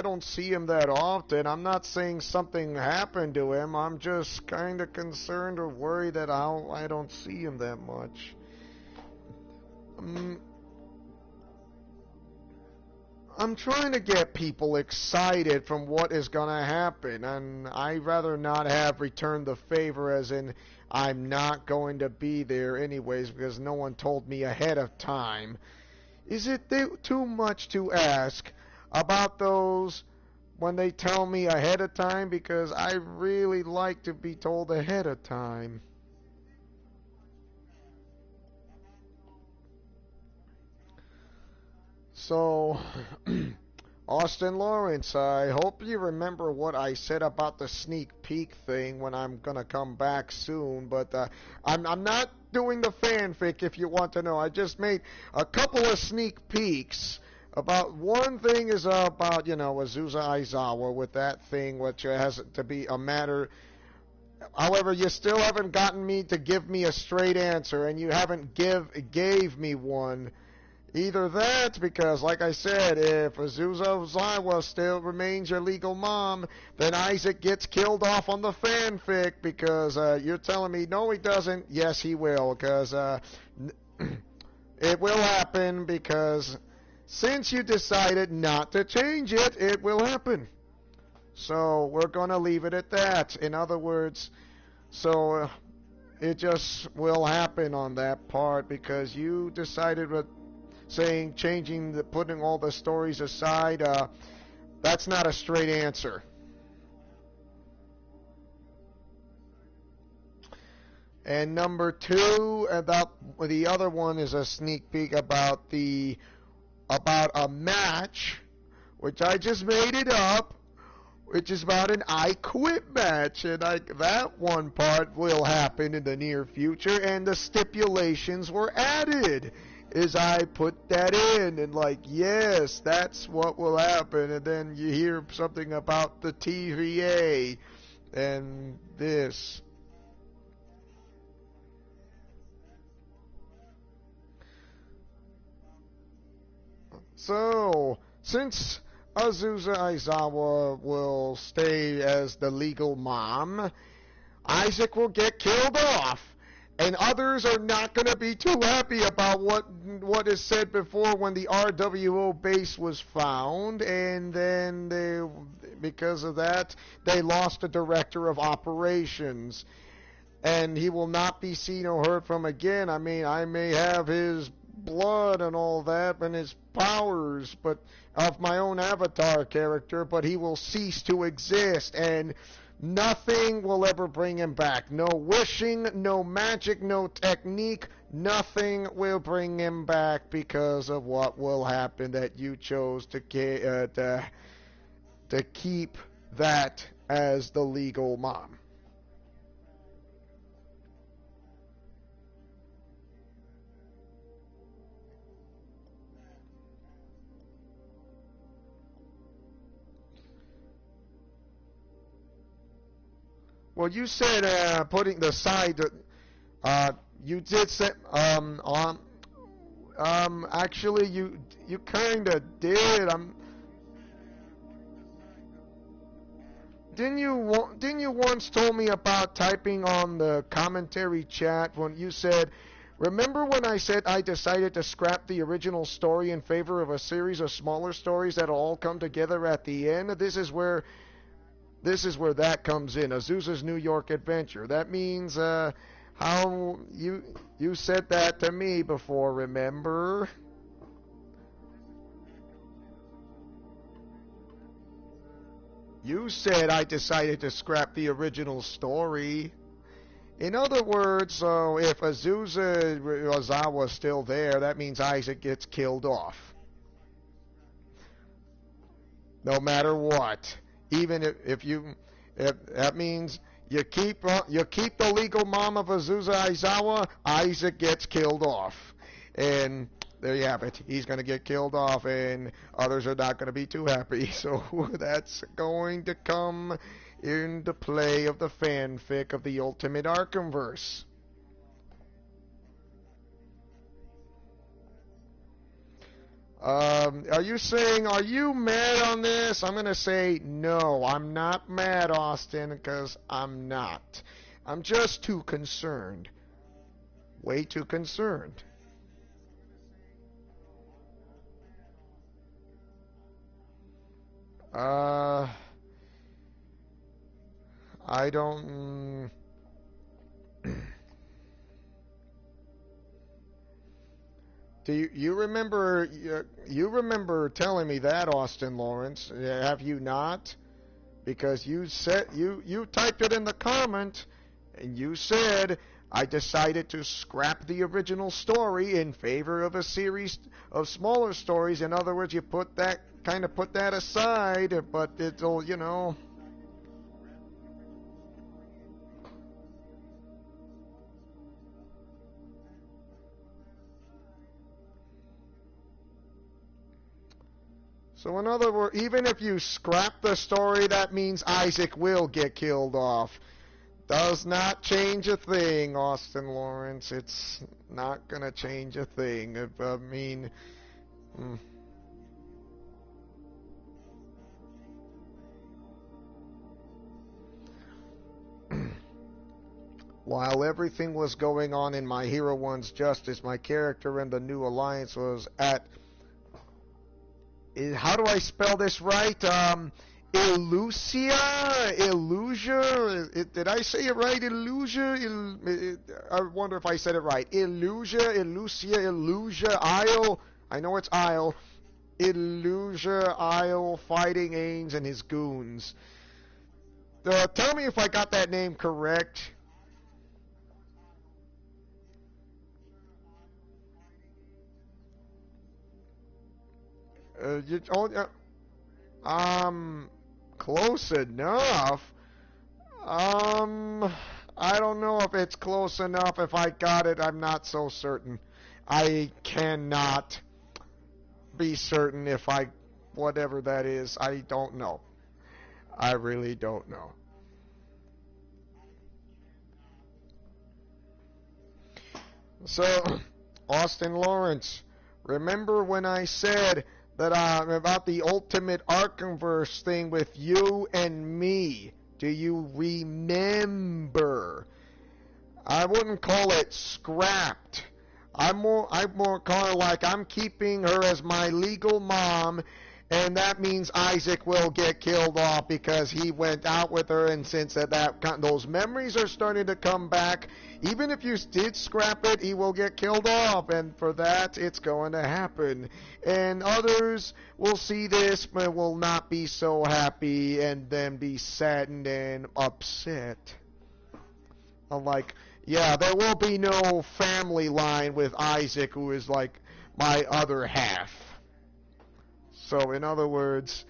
don't see him that often. I'm not saying something happened to him. I'm just kind of concerned or worried that I don't see him that much. I'm trying to get people excited from what is going to happen, and I'd rather not have returned the favor, as in I'm not going to be there anyways because no one told me ahead of time. Is it too much to ask about those when they tell me ahead of time? Because I really like to be told ahead of time. So, Austin Lawrence, I hope you remember what I said about the sneak peek thing when I'm gonna come back soon, but I'm not doing the fanfic if you want to know. I just made a couple of sneak peeks. About one thing is about, Azusa Aizawa with that thing, which has to be a matter. However, you still haven't gotten me to give me a straight answer, and you haven't gave me one. Either that, because like I said, if Azusa Aizawa still remains your legal mom, then Isaac gets killed off on the fanfic, because you're telling me, no he doesn't. Yes he will, because it will happen, because since you decided not to change it, it will happen. So we're going to leave it at that. In other words, so it just will happen on that part, because you decided with saying putting all the stories aside, that's not a straight answer. And number two, about the other one is a sneak peek about a match, which I just made it up, which is about an I Quit match, and that one part will happen in the near future, and the stipulations were added as I put that in, and yes, that's what will happen, and then you hear something about the TVA and this. So, since Azusa Aizawa will stay as the legal mom, Isaac will get killed off. And others are not going to be too happy about what is said before when the RWO base was found, and then because of that, they lost a director of operations. And he will not be seen or heard from again. I mean, I may have his blood and all that and his powers but of my own avatar character, but he will cease to exist, and nothing will ever bring him back. No wishing, no magic, no technique, nothing will bring him back because of what will happen, that you chose to keep that as the legal mom. Well, you said putting the side. You did say actually you kind of did. Didn't you once told me about typing on the commentary chat when you said, remember when I said I decided to scrap the original story in favor of a series of smaller stories that all come together at the end? This is where that comes in. Azusa's New York Adventure. That means how you said that to me before, remember? You said I decided to scrap the original story. In other words, so if Azusa Aizawa's still there, that means Isaac gets killed off. No matter what. Even if that means you keep the legal mom of Azusa Aizawa, Isaac gets killed off. And there you have it. He's going to get killed off, and others are not going to be too happy. So that's going to come into play of the fanfic of the Ultimate Arkhamverse. Are you saying, are you mad on this? I'm going to say, no, I'm not mad, Austin, because I'm not. I'm just too concerned. Way too concerned. I don't... Do you remember you remember telling me that, Austin Lawrence? Have you not? Because you said you typed it in the comment, and you said I decided to scrap the original story in favor of a series of smaller stories. In other words, you put that aside, but it'll, you know. So in other words, even if you scrap the story, that means Isaac will get killed off. Does not change a thing, Austin Lawrence. It's not going to change a thing. I mean... While everything was going on in My Hero One's Justice, my character in the New Alliance was at... How do I spell this right? Illusia? Illusia? Did I say it right? Illusia? I wonder if I said it right. Illusia, Isle. I know it's Isle. Illusia, Isle, fighting Ains and his goons. Tell me if I got that name correct. Close enough. I don't know if it's close enough. If I got it, I'm not so certain. I cannot be certain if whatever that is, I don't know. I really don't know. So, Austin Lawrence, remember when I said that about the Ultimate Arkhamverse thing with you and me? Do you remember? I wouldn't call it scrapped. I more call it like I'm keeping her as my legal mom, and that means Isaac will get killed off because he went out with her, and since those memories are starting to come back, even if you did scrap it, he will get killed off, and for that, it's going to happen. And others will see this, but will not be so happy, and then be saddened and upset. I'm like, yeah, there will be no family line with Isaac, who is like my other half. So, in other words,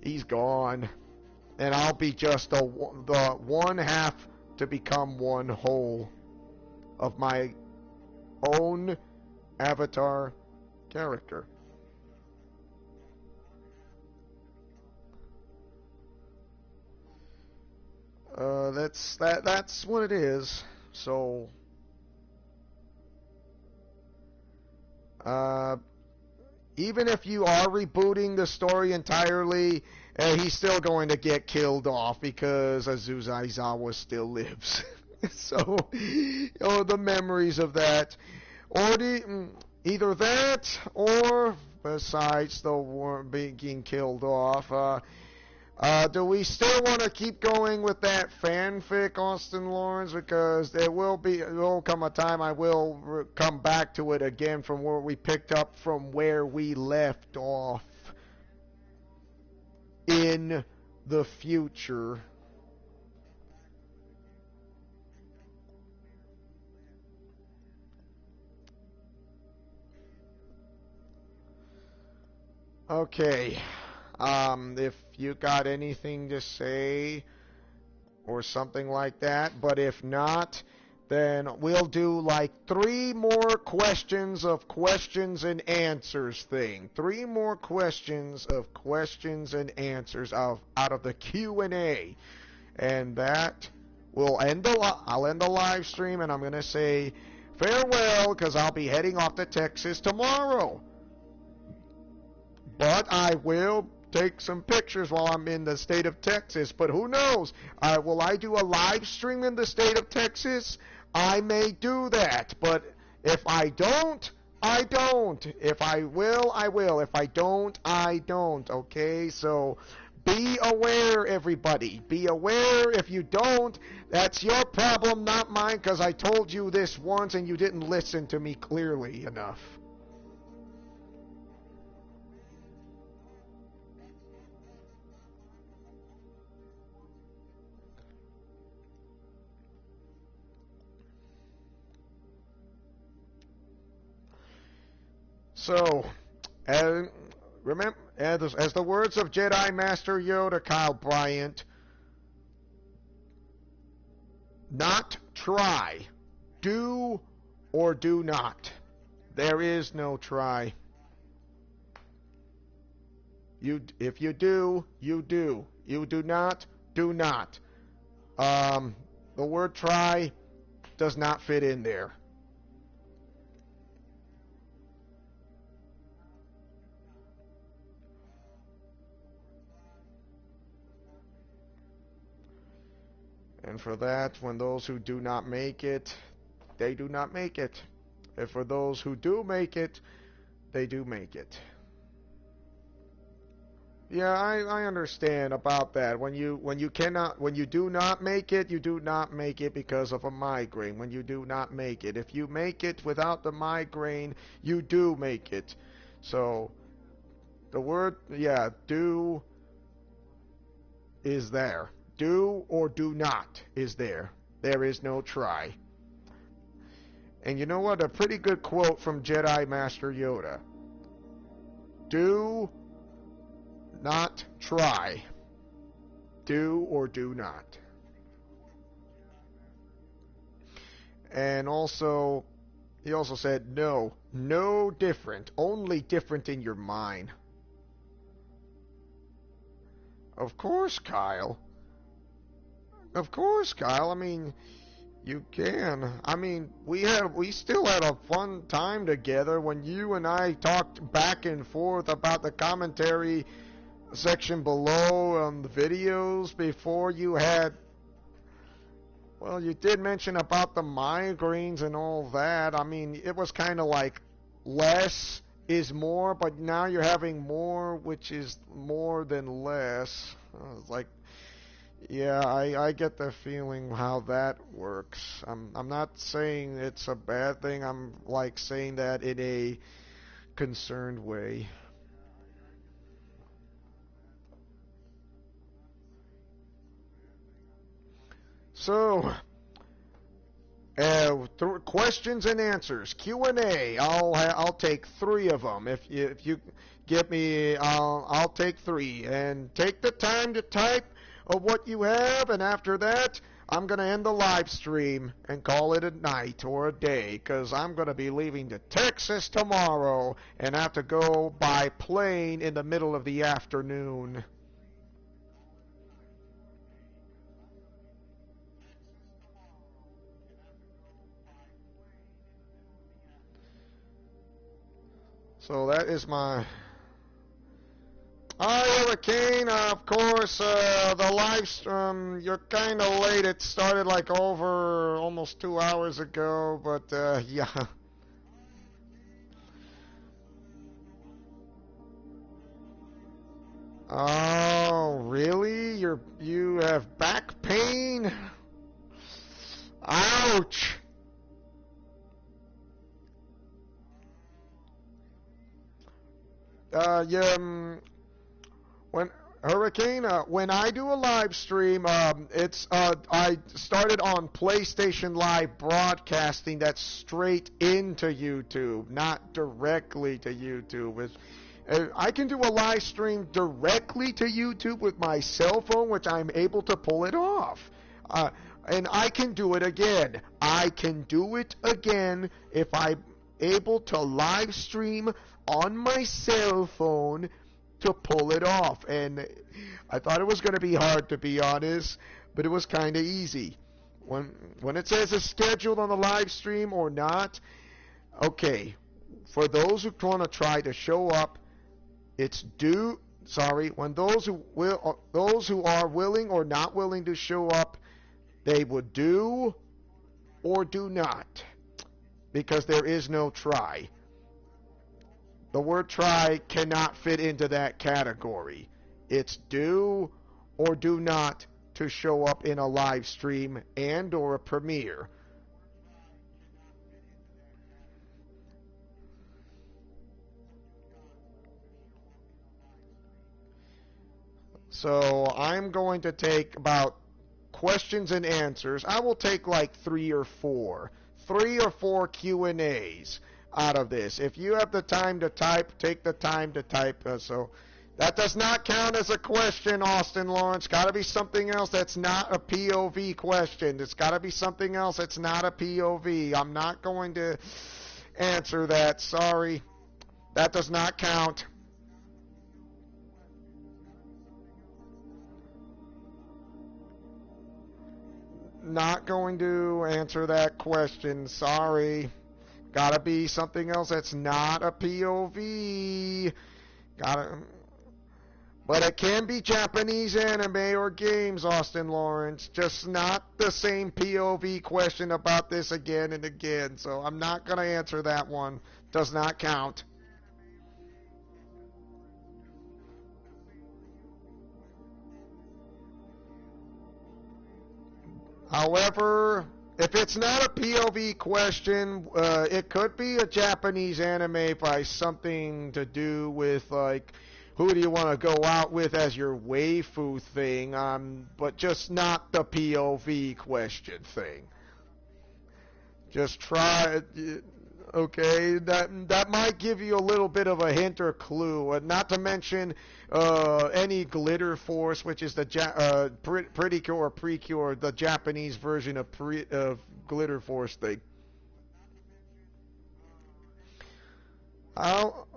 he's gone. And I'll be just the one half to become one whole of my own avatar character. That's what it is. So, even if you are rebooting the story entirely, he's still going to get killed off because Azusa Aizawa still lives. So, the memories of that, or either that, or besides the war being killed off. Do we still want to keep going with that fanfic, Austin Lawrence? Because there will come a time I will come back to it again from where we picked up from where we left off in the future. Okay. If you got anything to say or something like that, but if not, then we'll do like 3 more questions of questions and answers thing. 3 more questions of questions and answers out of the Q&A. And that will I'll end the live stream, and I'm going to say farewell because I'll be heading off to Texas tomorrow. But I will take some pictures while I'm in the state of Texas. But who knows? Will I do a live stream in the state of Texas? I may do that. But if I don't, I don't. If I will, I will. If I don't, I don't. Okay? So be aware, everybody. Be aware. If you don't, that's your problem, not mine, because I told you this once and you didn't listen to me clearly enough. So, and remember, as the words of Jedi Master Yoda, Kyle Bryant, not try, do or do not. There is no try. If you do, you do. You do not, do not. The word try does not fit in there. And for that, when those who do not make it, they do not make it. And for those who do make it, they do make it. Yeah, I understand about that. When you do not make it, you do not make it because of a migraine. When you do not make it, if you make it without the migraine, you do make it. So the word, yeah, do is there. Do or do not is there. There is no try. And you know what? A pretty good quote from Jedi Master Yoda. Do not try. Do or do not. And also, he also said, no different, only different in your mind. Of course, Kyle. Of course, Kyle. I mean, you can. I mean, we still had a fun time together when you and I talked back and forth about the commentary section below on the videos before you had. Well, you did mention about the migraines and all that. I mean, it was kind of like less is more, but now you're having more, which is more than less. It's like, yeah, I get the feeling how that works. I'm not saying it's a bad thing. I'm like saying that in a concerned way. So, questions and answers, Q&A. I'll take 3 of them. If you get me, I'll take 3, and take the time to type of what you have, and after that, I'm going to end the live stream and call it a night or a day, because I'm going to be leaving to Texas tomorrow and have to go by plane in the middle of the afternoon. So that is my... Hi, Hurricane. Of course, the live stream, you're kind of late. It started like over almost 2 hours ago, but yeah. Oh, really? You have back pain? Ouch. Yeah, when Hurricane, when I do a live stream, I started on PlayStation Live broadcasting that's straight into YouTube, not directly to YouTube. I can do a live stream directly to YouTube with my cell phone, which I'm able to pull it off. And I can do it again. I can do it again if I'm able to live stream on my cell phone to pull it off. And I thought it was going to be hard, to be honest, but it was kind of easy. When it says it's scheduled on the live stream or not, okay, for those who want to try to show up, it's due. Sorry, when those who are willing or not willing to show up, they would do or do not, because there is no try. The word try cannot fit into that category. It's do or do not to show up in a live stream and or a premiere. So I'm going to take about questions and answers. I will take like 3 or 4 Q&As. out of this. If you have the time to type, take the time to type. So that does not count as a question, Austin Lawrence. Got to be something else that's not a POV question. It's got to be something else that's not a POV. I'm not going to answer that. Sorry. That does not count. Not going to answer that question. Sorry. Gotta be something else that's not a POV. But it can be Japanese anime or games, Austin Lawrence. Just not the same POV question about this again and again. So I'm not gonna answer that one. Does not count. However, if it's not a POV question, it could be a Japanese anime by something to do with, like, who do you want to go out with as your waifu thing, but just not the POV question thing. Just try it. Okay, that might give you a little bit of a hint or clue. Not to mention any Glitter Force, which is the Pretty Cure or Precure, the Japanese version of Glitter Force thing.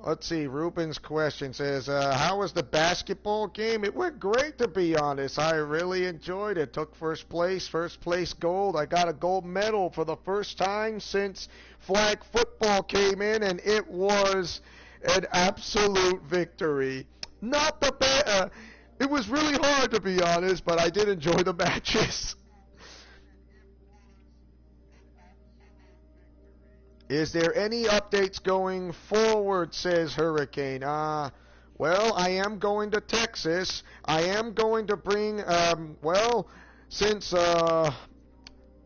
Let's see, Ruben's question says, how was the basketball game? It went great, to be honest. I really enjoyed it. Took first place gold. I got a gold medal for the first time since flag football came in, and it was an absolute victory. Not the best. It was really hard, to be honest, but I did enjoy the matches. Is there any updates going forward, says Hurricane? Well, I am going to Texas. I am going to bring, since My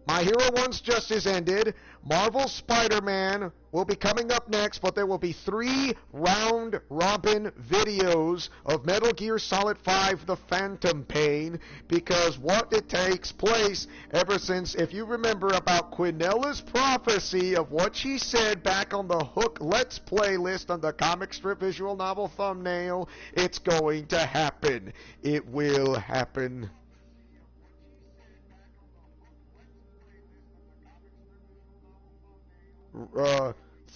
Hero 1's Justice ended, Marvel Spider-Man will be coming up next, but there will be 3 round-robin videos of Metal Gear Solid 5 The Phantom Pain, because what it takes place ever since, if you remember about Quinella's prophecy of what she said back on the Hook Let's Play list on the comic strip visual novel thumbnail, it's going to happen. It will happen.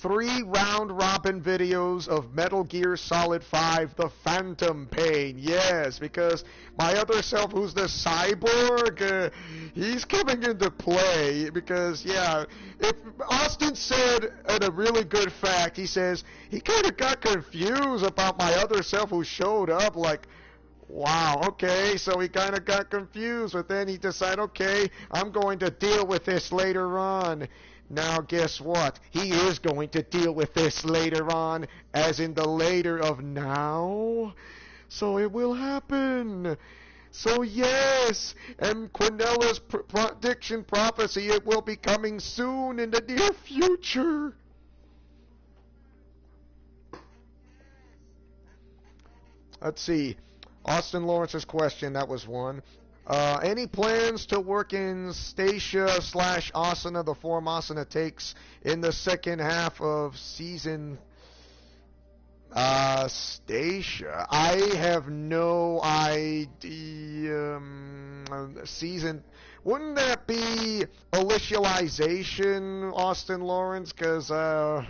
3 round-robin videos of Metal Gear Solid 5 The Phantom Pain. Yes, because my other self, who's the cyborg, he's coming into play. Because, yeah, if Austin said a really good fact, he says he kind of got confused about my other self who showed up, like, wow, okay, so he kind of got confused, but then he decided, okay, I'm going to deal with this later on. Now, guess what? He is going to deal with this later on, as in the later of now. So it will happen. So yes, and Quinella's prediction prophecy, it will be coming soon in the near future. Let's see. Austin Lawrence's question, that was one. Any plans to work in Stacia / Asuna, the form Asuna takes in the second half of season Stacia? I have no idea. Season, wouldn't that be initialization, Austin Lawrence? Because I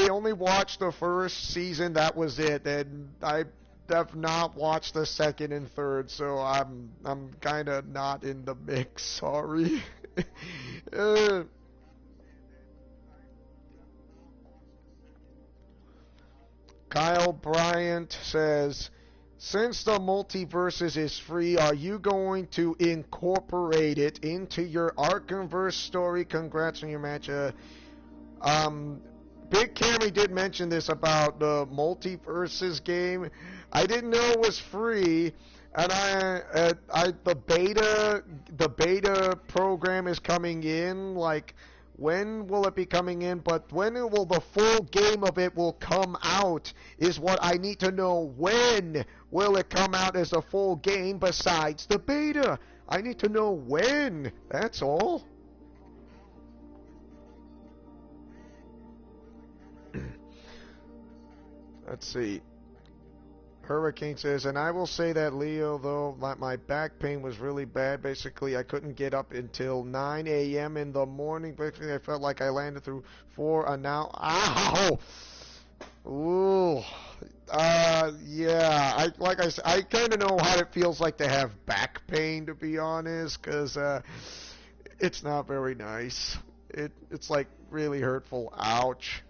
only watched the first season, that was it, and I have not watched the second and third, so I'm kind of not in the mix. Sorry. Kyle Bryant says, since the Multiverses is free, are you going to incorporate it into your Arkhamverse story? Congrats on your match. Big Cammy did mention this about the Multiverses game. I didn't know it was free, and the beta program is coming in. Like, when will it be coming in? But when will the full game of it will come out is what I need to know. When will it come out as a full game besides the beta? I need to know when. That's all. Let's see. Hurricane says, and I will say that, Leo, though my back pain was really bad. Basically, I couldn't get up until 9 a.m. in the morning. Basically, I felt like I landed through 4 an hour. Ow! Ooh. Yeah. Like I said, I kind of know how it feels like to have back pain, to be honest, because it's not very nice. It's like really hurtful. Ouch.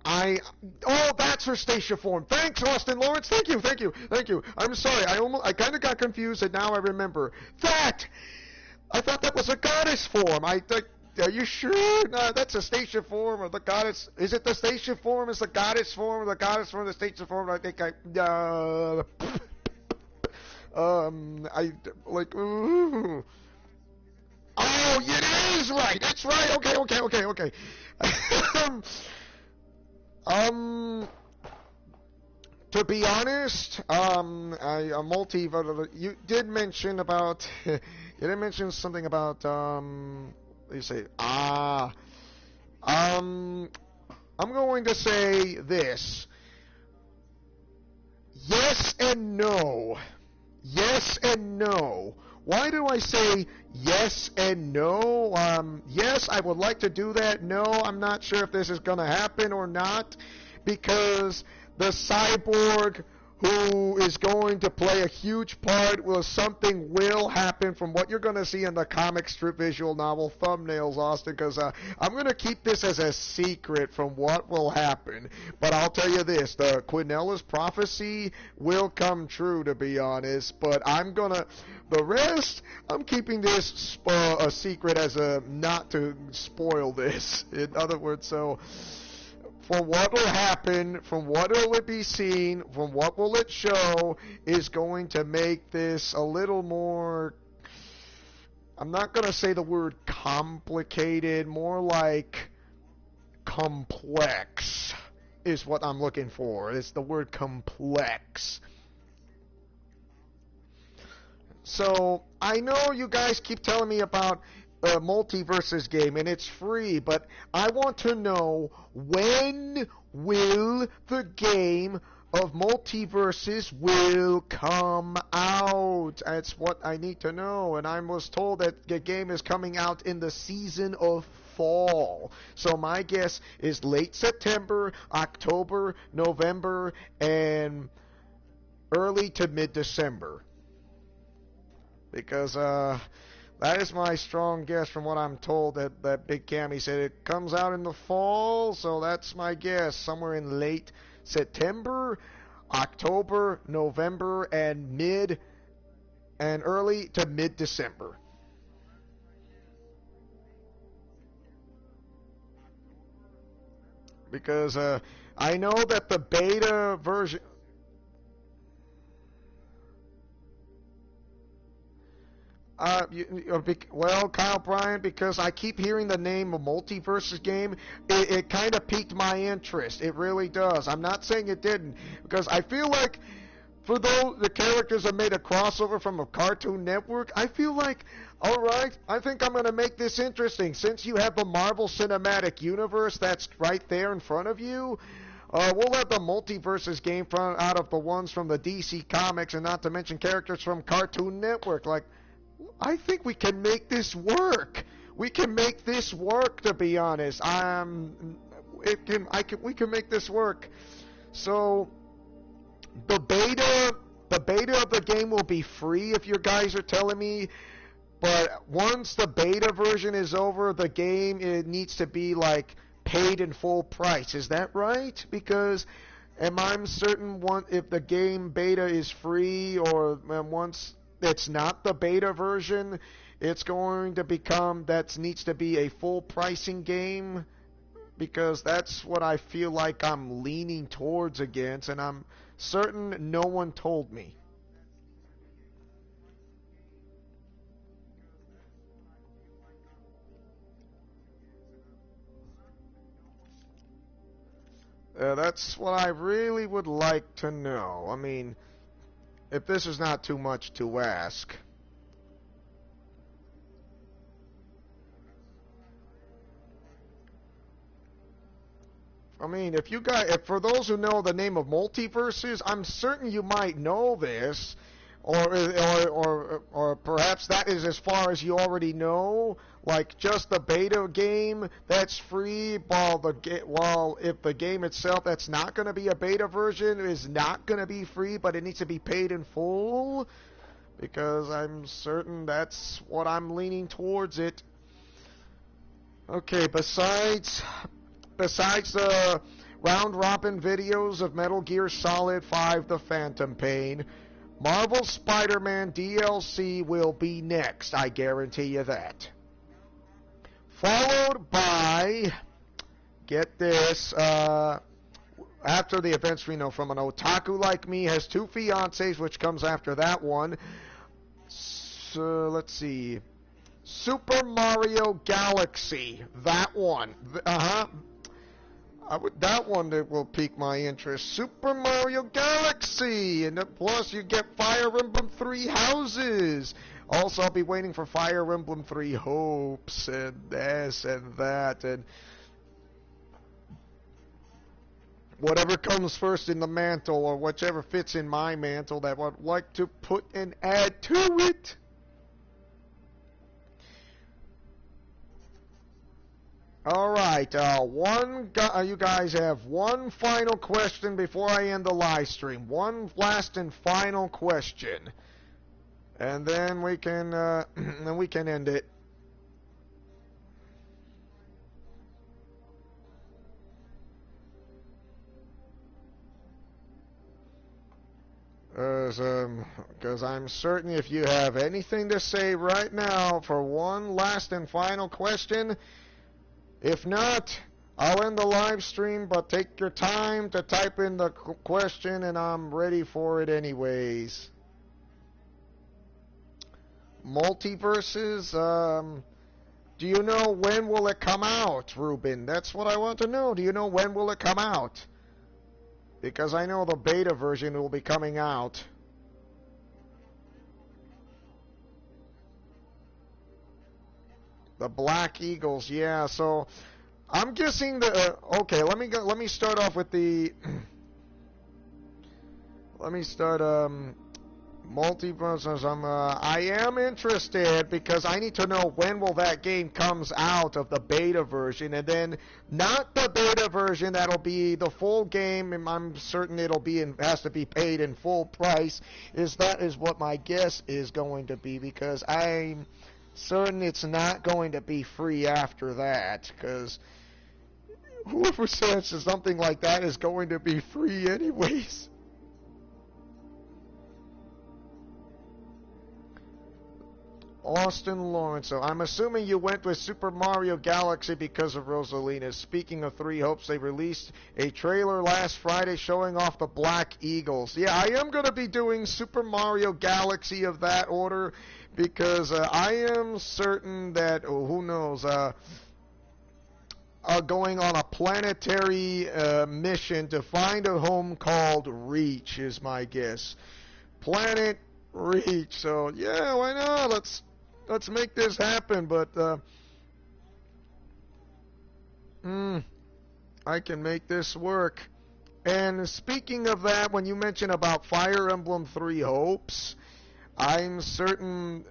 Oh, that's her station form. Thanks, Austin Lawrence. Thank you, thank you, thank you. I'm sorry. I kind of got confused, and now I remember that. I thought that was a goddess form. Are you sure? No, that's a station form of the goddess. Is it the station form? Is the goddess form? The goddess form, the station form? I think I like. Ooh. Oh, it is right. That's right. Okay. Um, to be honest, a multi. You did mention about. You did mention something about. You say I'm going to say this. Yes and no. Yes and no. Why do I say yes and no? Yes, I would like to do that. No, I'm not sure if this is going to happen or not, because the cyborg who is going to play a huge part something will happen from what you're going to see in the comic strip visual novel thumbnails, Austin, because I'm going to keep this as a secret from what will happen. But I'll tell you this, the Quinella's prophecy will come true, to be honest, but the rest, I'm keeping this a secret as not to spoil this. In other words, so from what will happen, from what will it be seen, from what will it show, is going to make this a little more, I'm not going to say the word complicated, more like complex is what I'm looking for. It's the word complex. So, I know you guys keep telling me about a multiverses game, and it's free, but I want to know, when will the game of multiverses will come out? That's what I need to know, and I was told that the game is coming out in the season of fall. So my guess is late September, October, November, and early to mid-December. Because that is my strong guess from what I'm told, that Big Cammy said it comes out in the fall, so that's my guess, somewhere in late September, October, November, and early to mid-December. Because I know that the beta version. Well, Kyle Bryant, because I keep hearing the name of Multiverses game, it kind of piqued my interest. It really does. I'm not saying it didn't, because I feel like, for though the characters have made a crossover from a Cartoon Network, I feel like, alright, I think I'm going to make this interesting. Since you have the Marvel Cinematic Universe that's right there in front of you, we'll let the Multiverses game out of the ones from the DC Comics, and not to mention characters from Cartoon Network. Like, I think we can make this work. We can make this work, to be honest. We can make this work. So, the beta of the game will be free, if you guys are telling me. But once the beta version is over, the game, it needs to be like paid in full price. Is that right? Because I'm certain if the game beta is free, or once it's not the beta version, it's going to become, that needs to be a full pricing game, because that's what I feel like I'm leaning towards against, and I'm certain no one told me. That's what I really would like to know. I mean, if this is not too much to ask. I mean, if for those who know the name of Multiverses, I'm certain you might know this, or perhaps that is as far as you already know. Like just the beta game that's free, while if the game itself that's not going to be a beta version is not going to be free, but it needs to be paid in full, because I'm certain that's what I'm leaning towards it. Okay, besides the round-robin videos of Metal Gear Solid 5 The Phantom Pain, Marvel Spider-Man DLC will be next, I guarantee you that. Followed by, get this, after the events we know from an otaku like me has two fiancés, which comes after that one. So, let's see. Super Mario Galaxy, that one. That one that will pique my interest. Super Mario Galaxy, and plus you get Fire Emblem Three Houses. Also, I'll be waiting for Fire Emblem Three Hopes, and this and that, and whatever comes first in the mantle, or whichever fits in my mantle that I would like to put and add to it. All right, you guys have one final question before I end the live stream. One last and final question, and then we can end it. Because I'm certain if you have anything to say right now for one last and final question. If not, I'll end the live stream, but take your time to type in the question, and I'm ready for it anyways. Multiverses, do you know when will it come out, Ruben? That's what I want to know. Do you know when will it come out? Because I know the beta version will be coming out. The Black Eagles, yeah. So I'm guessing the okay. Let me start off with the. Let me start multiverses. I am interested because I need to know when will that game comes out of the beta version, and then not the beta version. That'll be the full game, and I'm certain it'll be has to be paid in full price. That is what my guess is going to be, because I'm certain it's not going to be free after that, because whoever says something like that is going to be free anyways. Austin Lawrence. So I'm assuming you went with Super Mario Galaxy because of Rosalina. Speaking of Three Hopes, they released a trailer last Friday showing off the Black Eagles. Yeah, I am going to be doing Super Mario Galaxy of that order, because I am certain that, who knows, going on a planetary mission to find a home called Reach is my guess. Planet Reach. So yeah, why not? Let's make this happen. But I can make this work. And speaking of that, when you mention about Fire Emblem Three Hopes, I'm certain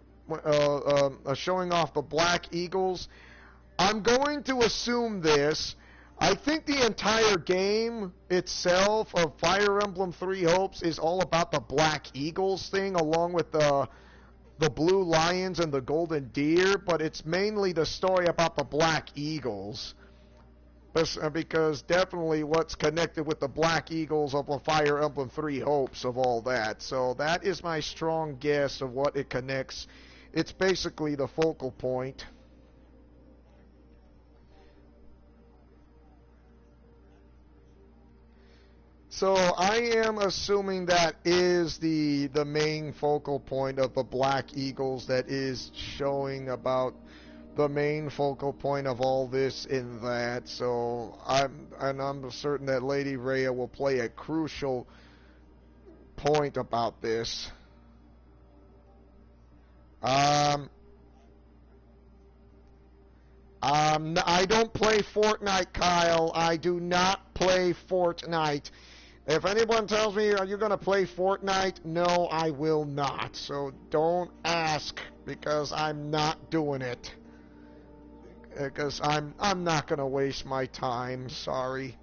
showing off the Black Eagles. I'm going to assume this. I think the entire game itself of Fire Emblem Three Hopes is all about the Black Eagles thing, along with the Blue Lions and the Golden Deer, but it's mainly the story about the Black Eagles. Because definitely what's connected with the Black Eagles of the Fire Emblem Three Hopes of all that. So that is my strong guess of what it connects. It's basically the focal point. So I am assuming that is the main focal point of the Black Eagles, that is showing about the main focal point of all this in that. So I'm certain that Lady Rhea will play a crucial point about this. I don't play Fortnite, Kyle. I do not play Fortnite. If anyone tells me, are you going to play Fortnite? No, I will not. So don't ask, because I'm not doing it. Because I'm not going to waste my time. Sorry.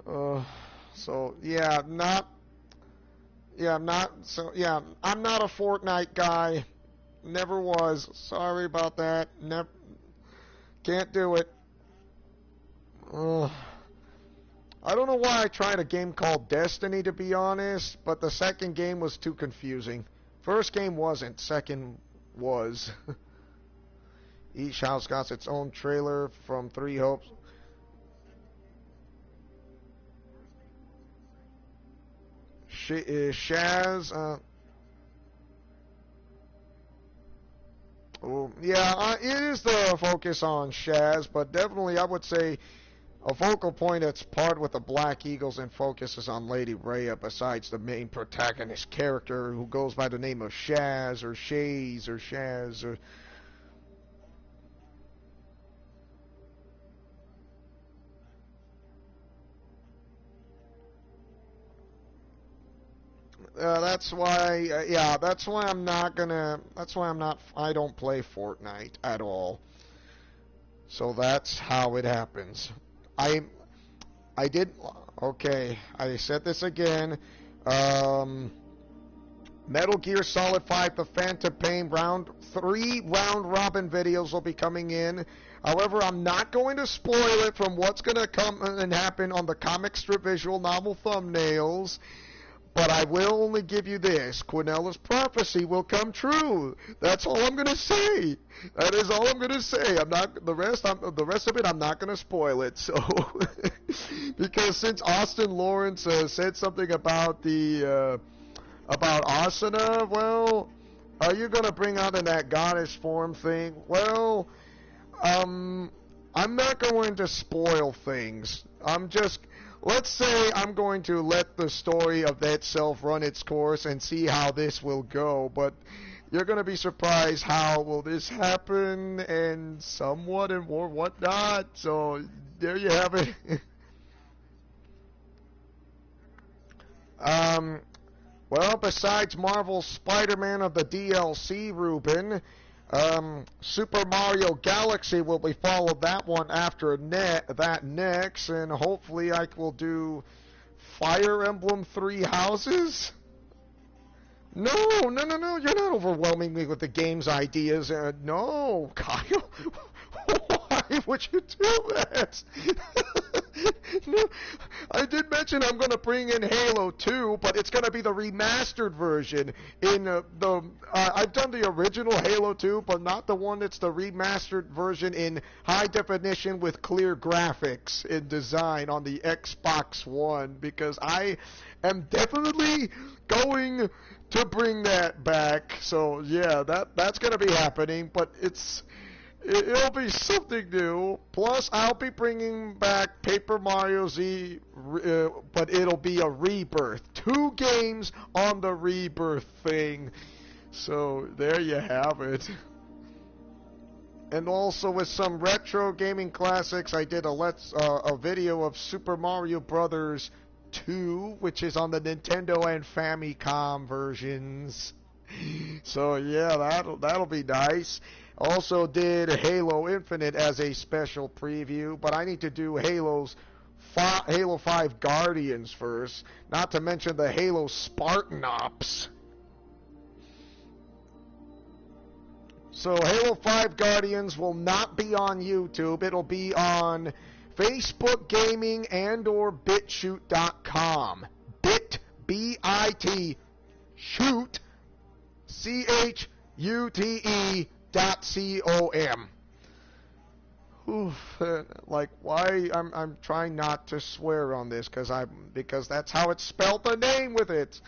I'm not a Fortnite guy. Never was. Sorry about that. Never. Can't do it. I don't know why I tried a game called Destiny, to be honest, but the second game was too confusing. First game wasn't, second was. Each house got its own trailer from Three Hopes. Shaz, it is the focus on Shaz, but definitely I would say a focal point that's part with the Black Eagles and focuses on Lady Rhea besides the main protagonist character who goes by the name of Shaz or Shaze or Shaz or... that's why I don't play Fortnite at all. So that's how it happens. I said this again. Metal Gear Solid 5 The Phantom Pain three round robin videos will be coming in. However, I'm not going to spoil it from what's going to come and happen on the comic strip visual novel thumbnails. But I will only give you this. Quinella's prophecy will come true. That's all I'm going to say. That is all I'm going to say. The rest of it, I'm not going to spoil it. So, because since Austin Lawrence said something about about Asuna, well, are you going to bring out in that goddess form thing? Well, I'm not going to spoil things. Let's say I'm going to let the story of that self run its course and see how this will go, but you're going to be surprised how will this happen and somewhat and more whatnot. So there you have it. Well, besides Marvel's Spider-Man of the DLC, Ruben, Super Mario Galaxy will be followed that one after that next, and hopefully I will do Fire Emblem Three Houses. No, you're not overwhelming me with the game's ideas. No, Kyle, why would you do that? No, I did mention I'm going to bring in Halo 2, but it's going to be the remastered version. I've done the original Halo 2, but not the one that's the remastered version in high definition with clear graphics and design on the Xbox One, because I am definitely going to bring that back. So yeah, that's going to be happening, but it'll be something new. Plus, I'll be bringing back Paper Mario Z, but it'll be a rebirth. 2 games on the rebirth thing. So, there you have it. And also with some retro gaming classics, I did a video of Super Mario Brothers 2, which is on the Nintendo and Famicom versions. So, yeah, that'll be nice. Also did Halo Infinite as a special preview, but I need to do Halo 5 Guardians first, not to mention the Halo Spartan Ops. So Halo 5 Guardians will not be on YouTube. It'll be on Facebook Gaming and or BitChute.com. B-I-T, shoot, C-H-U-T-E .com. Like, why? I'm trying not to swear on this because that's how it's spelled, the name with it.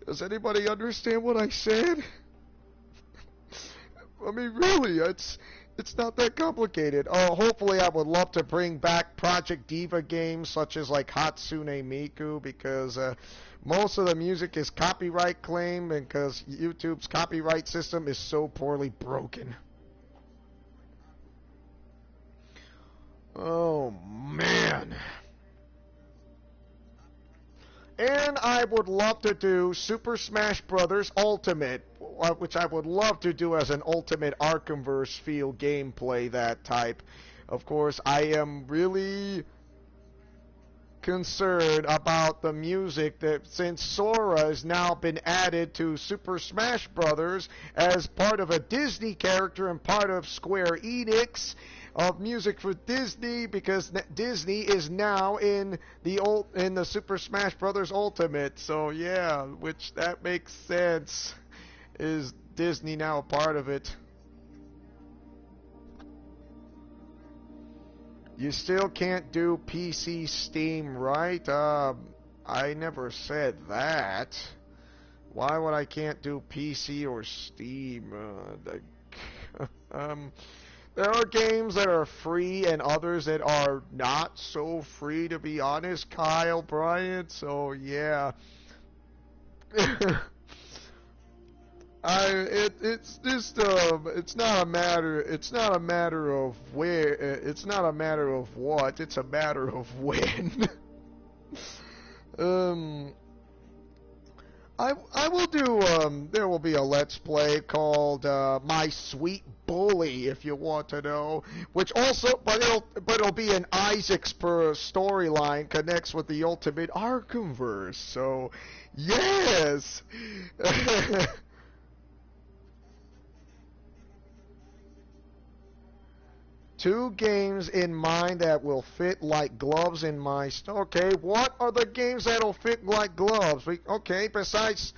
Does anybody understand what I said? I mean, really, It's not that complicated. Oh, hopefully I would love to bring back Project Diva games such as like Hatsune Miku because most of the music is copyright claimed and because YouTube's copyright system is so poorly broken. Oh, man. And I would love to do Super Smash Bros. Ultimate, which I would love to do as an Ultimate Arkhamverse feel gameplay, that type. Of course, I am really concerned about the music that since Sora has now been added to Super Smash Bros. As part of a Disney character and part of Square Enix of music for Disney because Disney is now in the Super Smash Bros. Ultimate. So yeah, which that makes sense. Is Disney now a part of it? You still can't do PC Steam, right? I never said that. Why would I can't do PC or Steam? There are games that are free and others that are not so free, to be honest, Kyle Bryant. So yeah, it's just it's not a matter of where, it's not a matter of what, it's a matter of when. I will do, there will be a Let's Play called, My Sweet Bully, if you want to know, which also, but it'll be an Isaac's per storyline, connects with the Ultimate Arkhamverse, so, yes! Two games in mind that will fit like gloves in my okay, what are the games that'll fit like gloves? Okay, besides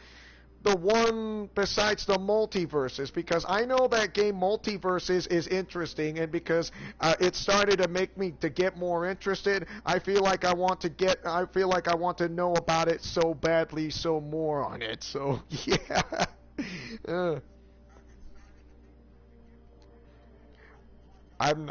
the multiverses, because I know that game Multiverses is interesting, and because it started to make me to get more interested, I feel like I want to know about it so badly, so more on it. So yeah. I'm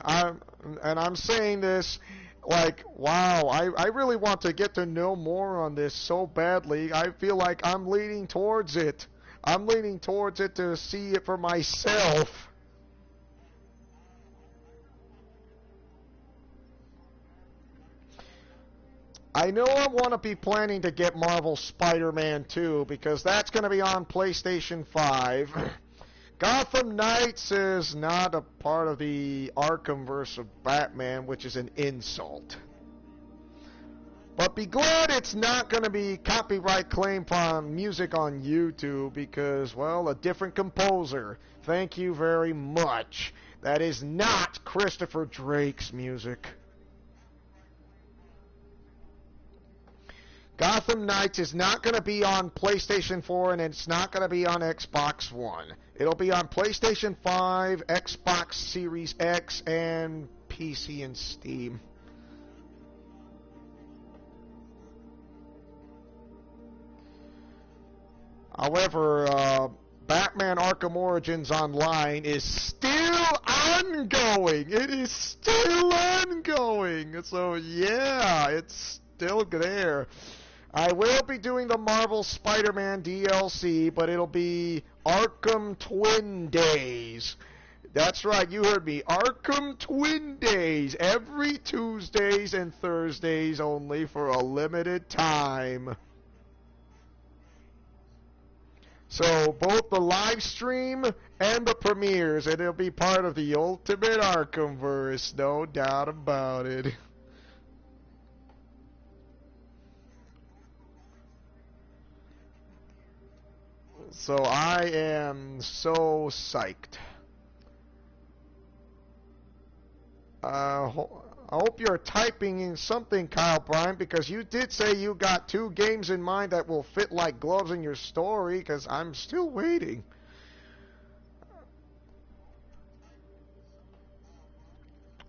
saying this like, wow, I really want to get to know more on this so badly. I feel like I'm leaning towards it. I'm leaning towards it to see it for myself. I know I want to be planning to get Marvel Spider-Man 2 because that's going to be on PlayStation 5. Gotham Knights is not a part of the Arkhamverse of Batman, which is an insult. But be glad it's not going to be copyright claim on music on YouTube because, well, a different composer. Thank you very much. That is not Christopher Drake's music. Gotham Knights is not going to be on PlayStation 4 and it's not going to be on Xbox One. It'll be on PlayStation 5, Xbox Series X, and PC and Steam. However, Batman Arkham Origins Online is still ongoing. It is still ongoing. So yeah, it's still there. I will be doing the Marvel Spider-Man DLC, but it'll be Arkham Twin Days. That's right, you heard me. Arkham Twin Days. Every Tuesdays and Thursdays only for a limited time. So, both the live stream and the premieres, and it'll be part of the Ultimate Arkhamverse, no doubt about it. So I am so psyched. I hope you're typing in something, Kyle Bryant, because you did say you got two games in mind that will fit like gloves in your story, because I'm still waiting.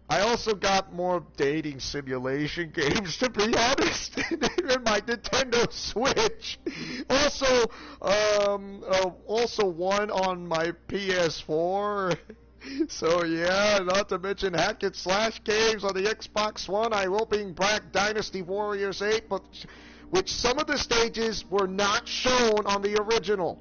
I also got more dating simulation games, to be honest, in my Nintendo Switch. Also one on my PS4. So yeah, not to mention hack and slash games on the Xbox One. I will bring back Dynasty Warriors 8, but which some of the stages were not shown on the original.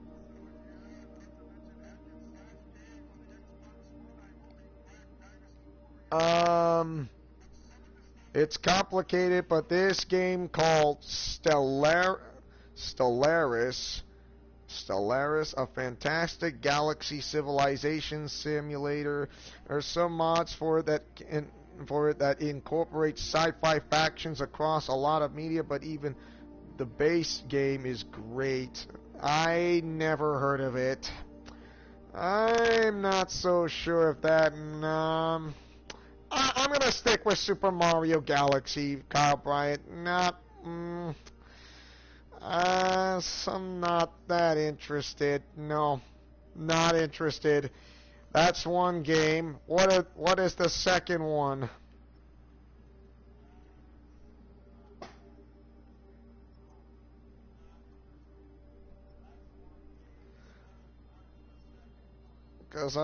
It's complicated, but this game called Stellaris, a fantastic galaxy civilization simulator. There's some mods for it that incorporate sci-fi factions across a lot of media, but even the base game is great. I never heard of it. I'm not so sure if that. I'm gonna stick with Super Mario Galaxy, Kyle Bryant. I'm not that interested. No, not interested. That's one game. What is the second one? Because,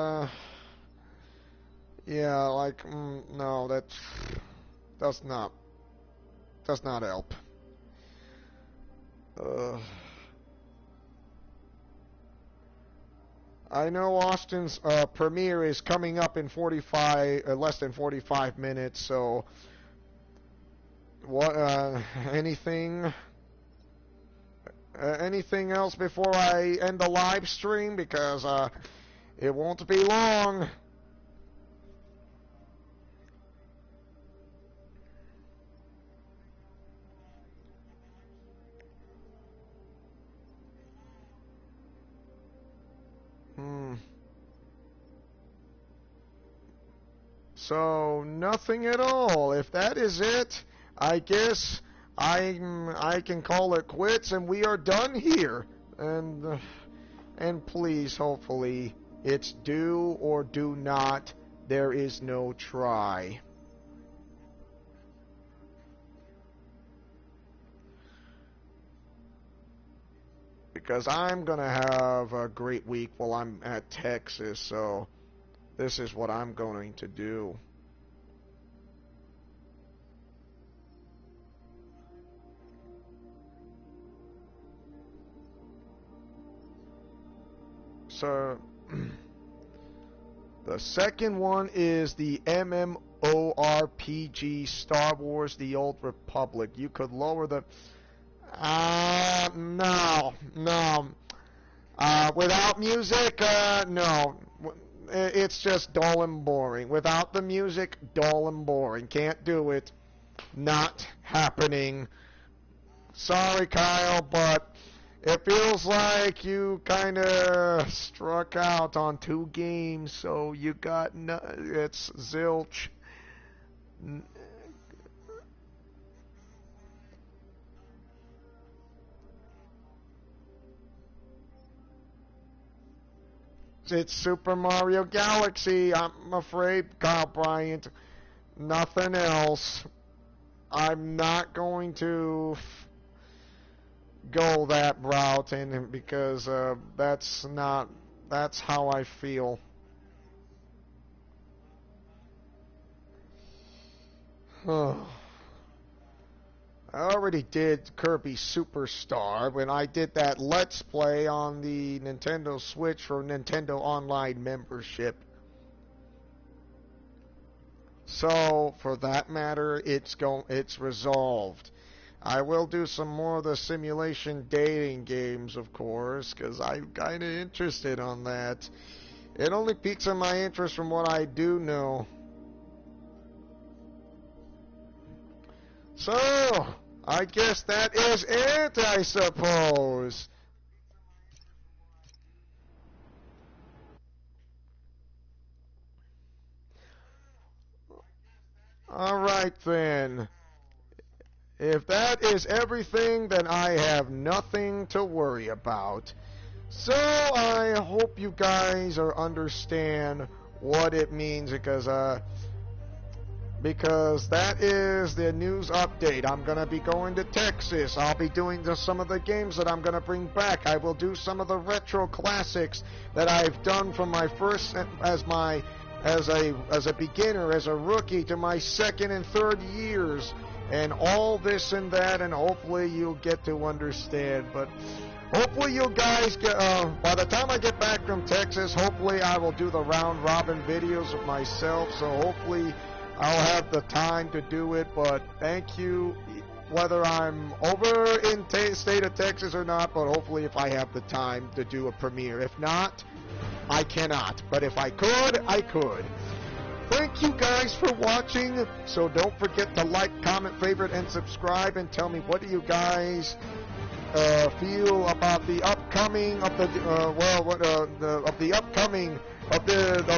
yeah, like, no, that does not help. I know Austin's premiere is coming up in less than 45 minutes, so what, anything else before I end the live stream? Because, it won't be long. So nothing at all. If that is it, I guess I can call it quits, and we are done here. And please, hopefully, it's do or do not. There is no try. Because I'm gonna have a great week while I'm at Texas, so this is what I'm going to do. So the second one is the MMORPG Star Wars The Old Republic. You could lower the... no. Without music, no. It's just dull and boring. Without the music, dull and boring. Can't do it. Not happening. Sorry, Kyle, but it feels like you kind of struck out on 2 games, so you got it's zilch. It's Super Mario Galaxy, I'm afraid, Kyle Bryant. Nothing else. I'm not going to go that route, and because that's how I feel. I already did Kirby Superstar when I did that Let's Play on the Nintendo Switch for Nintendo Online membership. So, for that matter, it's resolved. I will do some more of the simulation dating games, of course, because I'm kind of interested on that. It only piques my interest from what I do know. So, I guess that is it, I suppose. Alright then. If that is everything, then I have nothing to worry about. So, I hope you guys understand what it means, because that is the news update. I'm going to be going to Texas. I'll be doing some of the games that I'm going to bring back. I will do some of the retro classics that I've done from my first, as my as a beginner, as a rookie, to my second and third years, and all this and that, and hopefully you'll get to understand. But hopefully you guys get, by the time I get back from Texas, hopefully I will do the round robin videos of myself, so hopefully I'll have the time to do it. But thank you, whether I'm over in state of Texas or not, but hopefully if I have the time to do a premiere. If not, I cannot. But if I could, I could. Thank you guys for watching. So don't forget to like, comment, favorite, and subscribe, and tell me, what do you guys feel about the upcoming of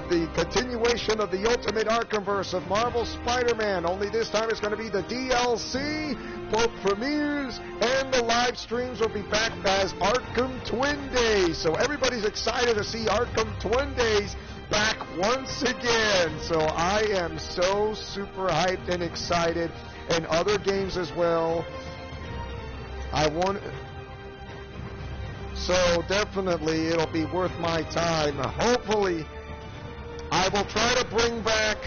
the continuation of the Ultimate Arkhamverse of Marvel Spider-Man. Only this time it's going to be the DLC. Both premieres and the live streams will be back as Arkham Twin Days. So everybody's excited to see Arkham Twin Days back once again. So I am so super hyped and excited, and other games as well. So definitely it'll be worth my time. Hopefully I will try to bring back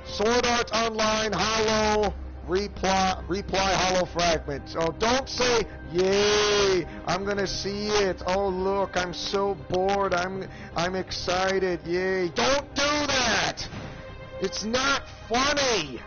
Sword Art Online Hollow Reply Hollow Fragment. So don't say, yay, I'm gonna see it. Oh look, I'm so bored. I'm excited. Yay. Don't do that. It's not funny.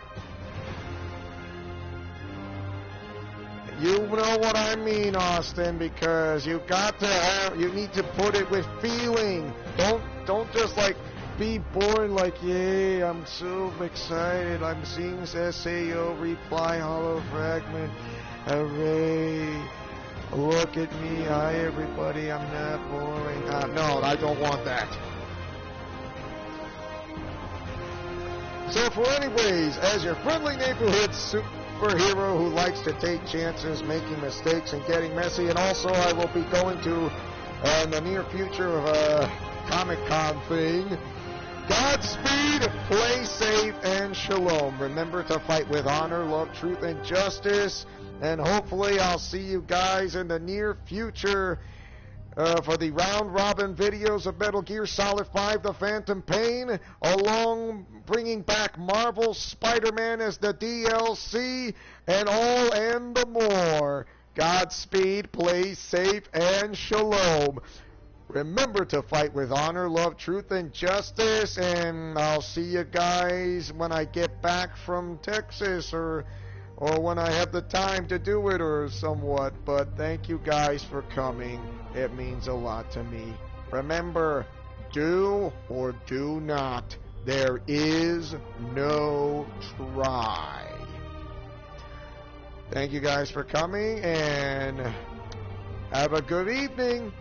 You know what I mean, Austin, because you need to put it with feeling. Don't just like be bored like, yay, I'm so excited. I'm seeing SAO Reply Hollow Fragment. Hooray. Look at me. Hi, everybody. I'm not boring. No, I don't want that. So for anyways, as your friendly neighborhood superhero who likes to take chances, making mistakes, and getting messy, and also I will be going to in the near future of a Comic-Con thing. Godspeed, play safe, and shalom. Remember to fight with honor, love, truth, and justice, and hopefully I'll see you guys in the near future for the round robin videos of Metal Gear Solid 5 The Phantom Pain, along bringing back Marvel Spider-Man as the DLC, and all and the more. Godspeed, play safe, and shalom. Remember to fight with honor, love, truth, and justice, and I'll see you guys when I get back from Texas, or when I have the time to do it, or somewhat. But thank you guys for coming. It means a lot to me. Remember, do or do not. There is no try. Thank you guys for coming, and have a good evening.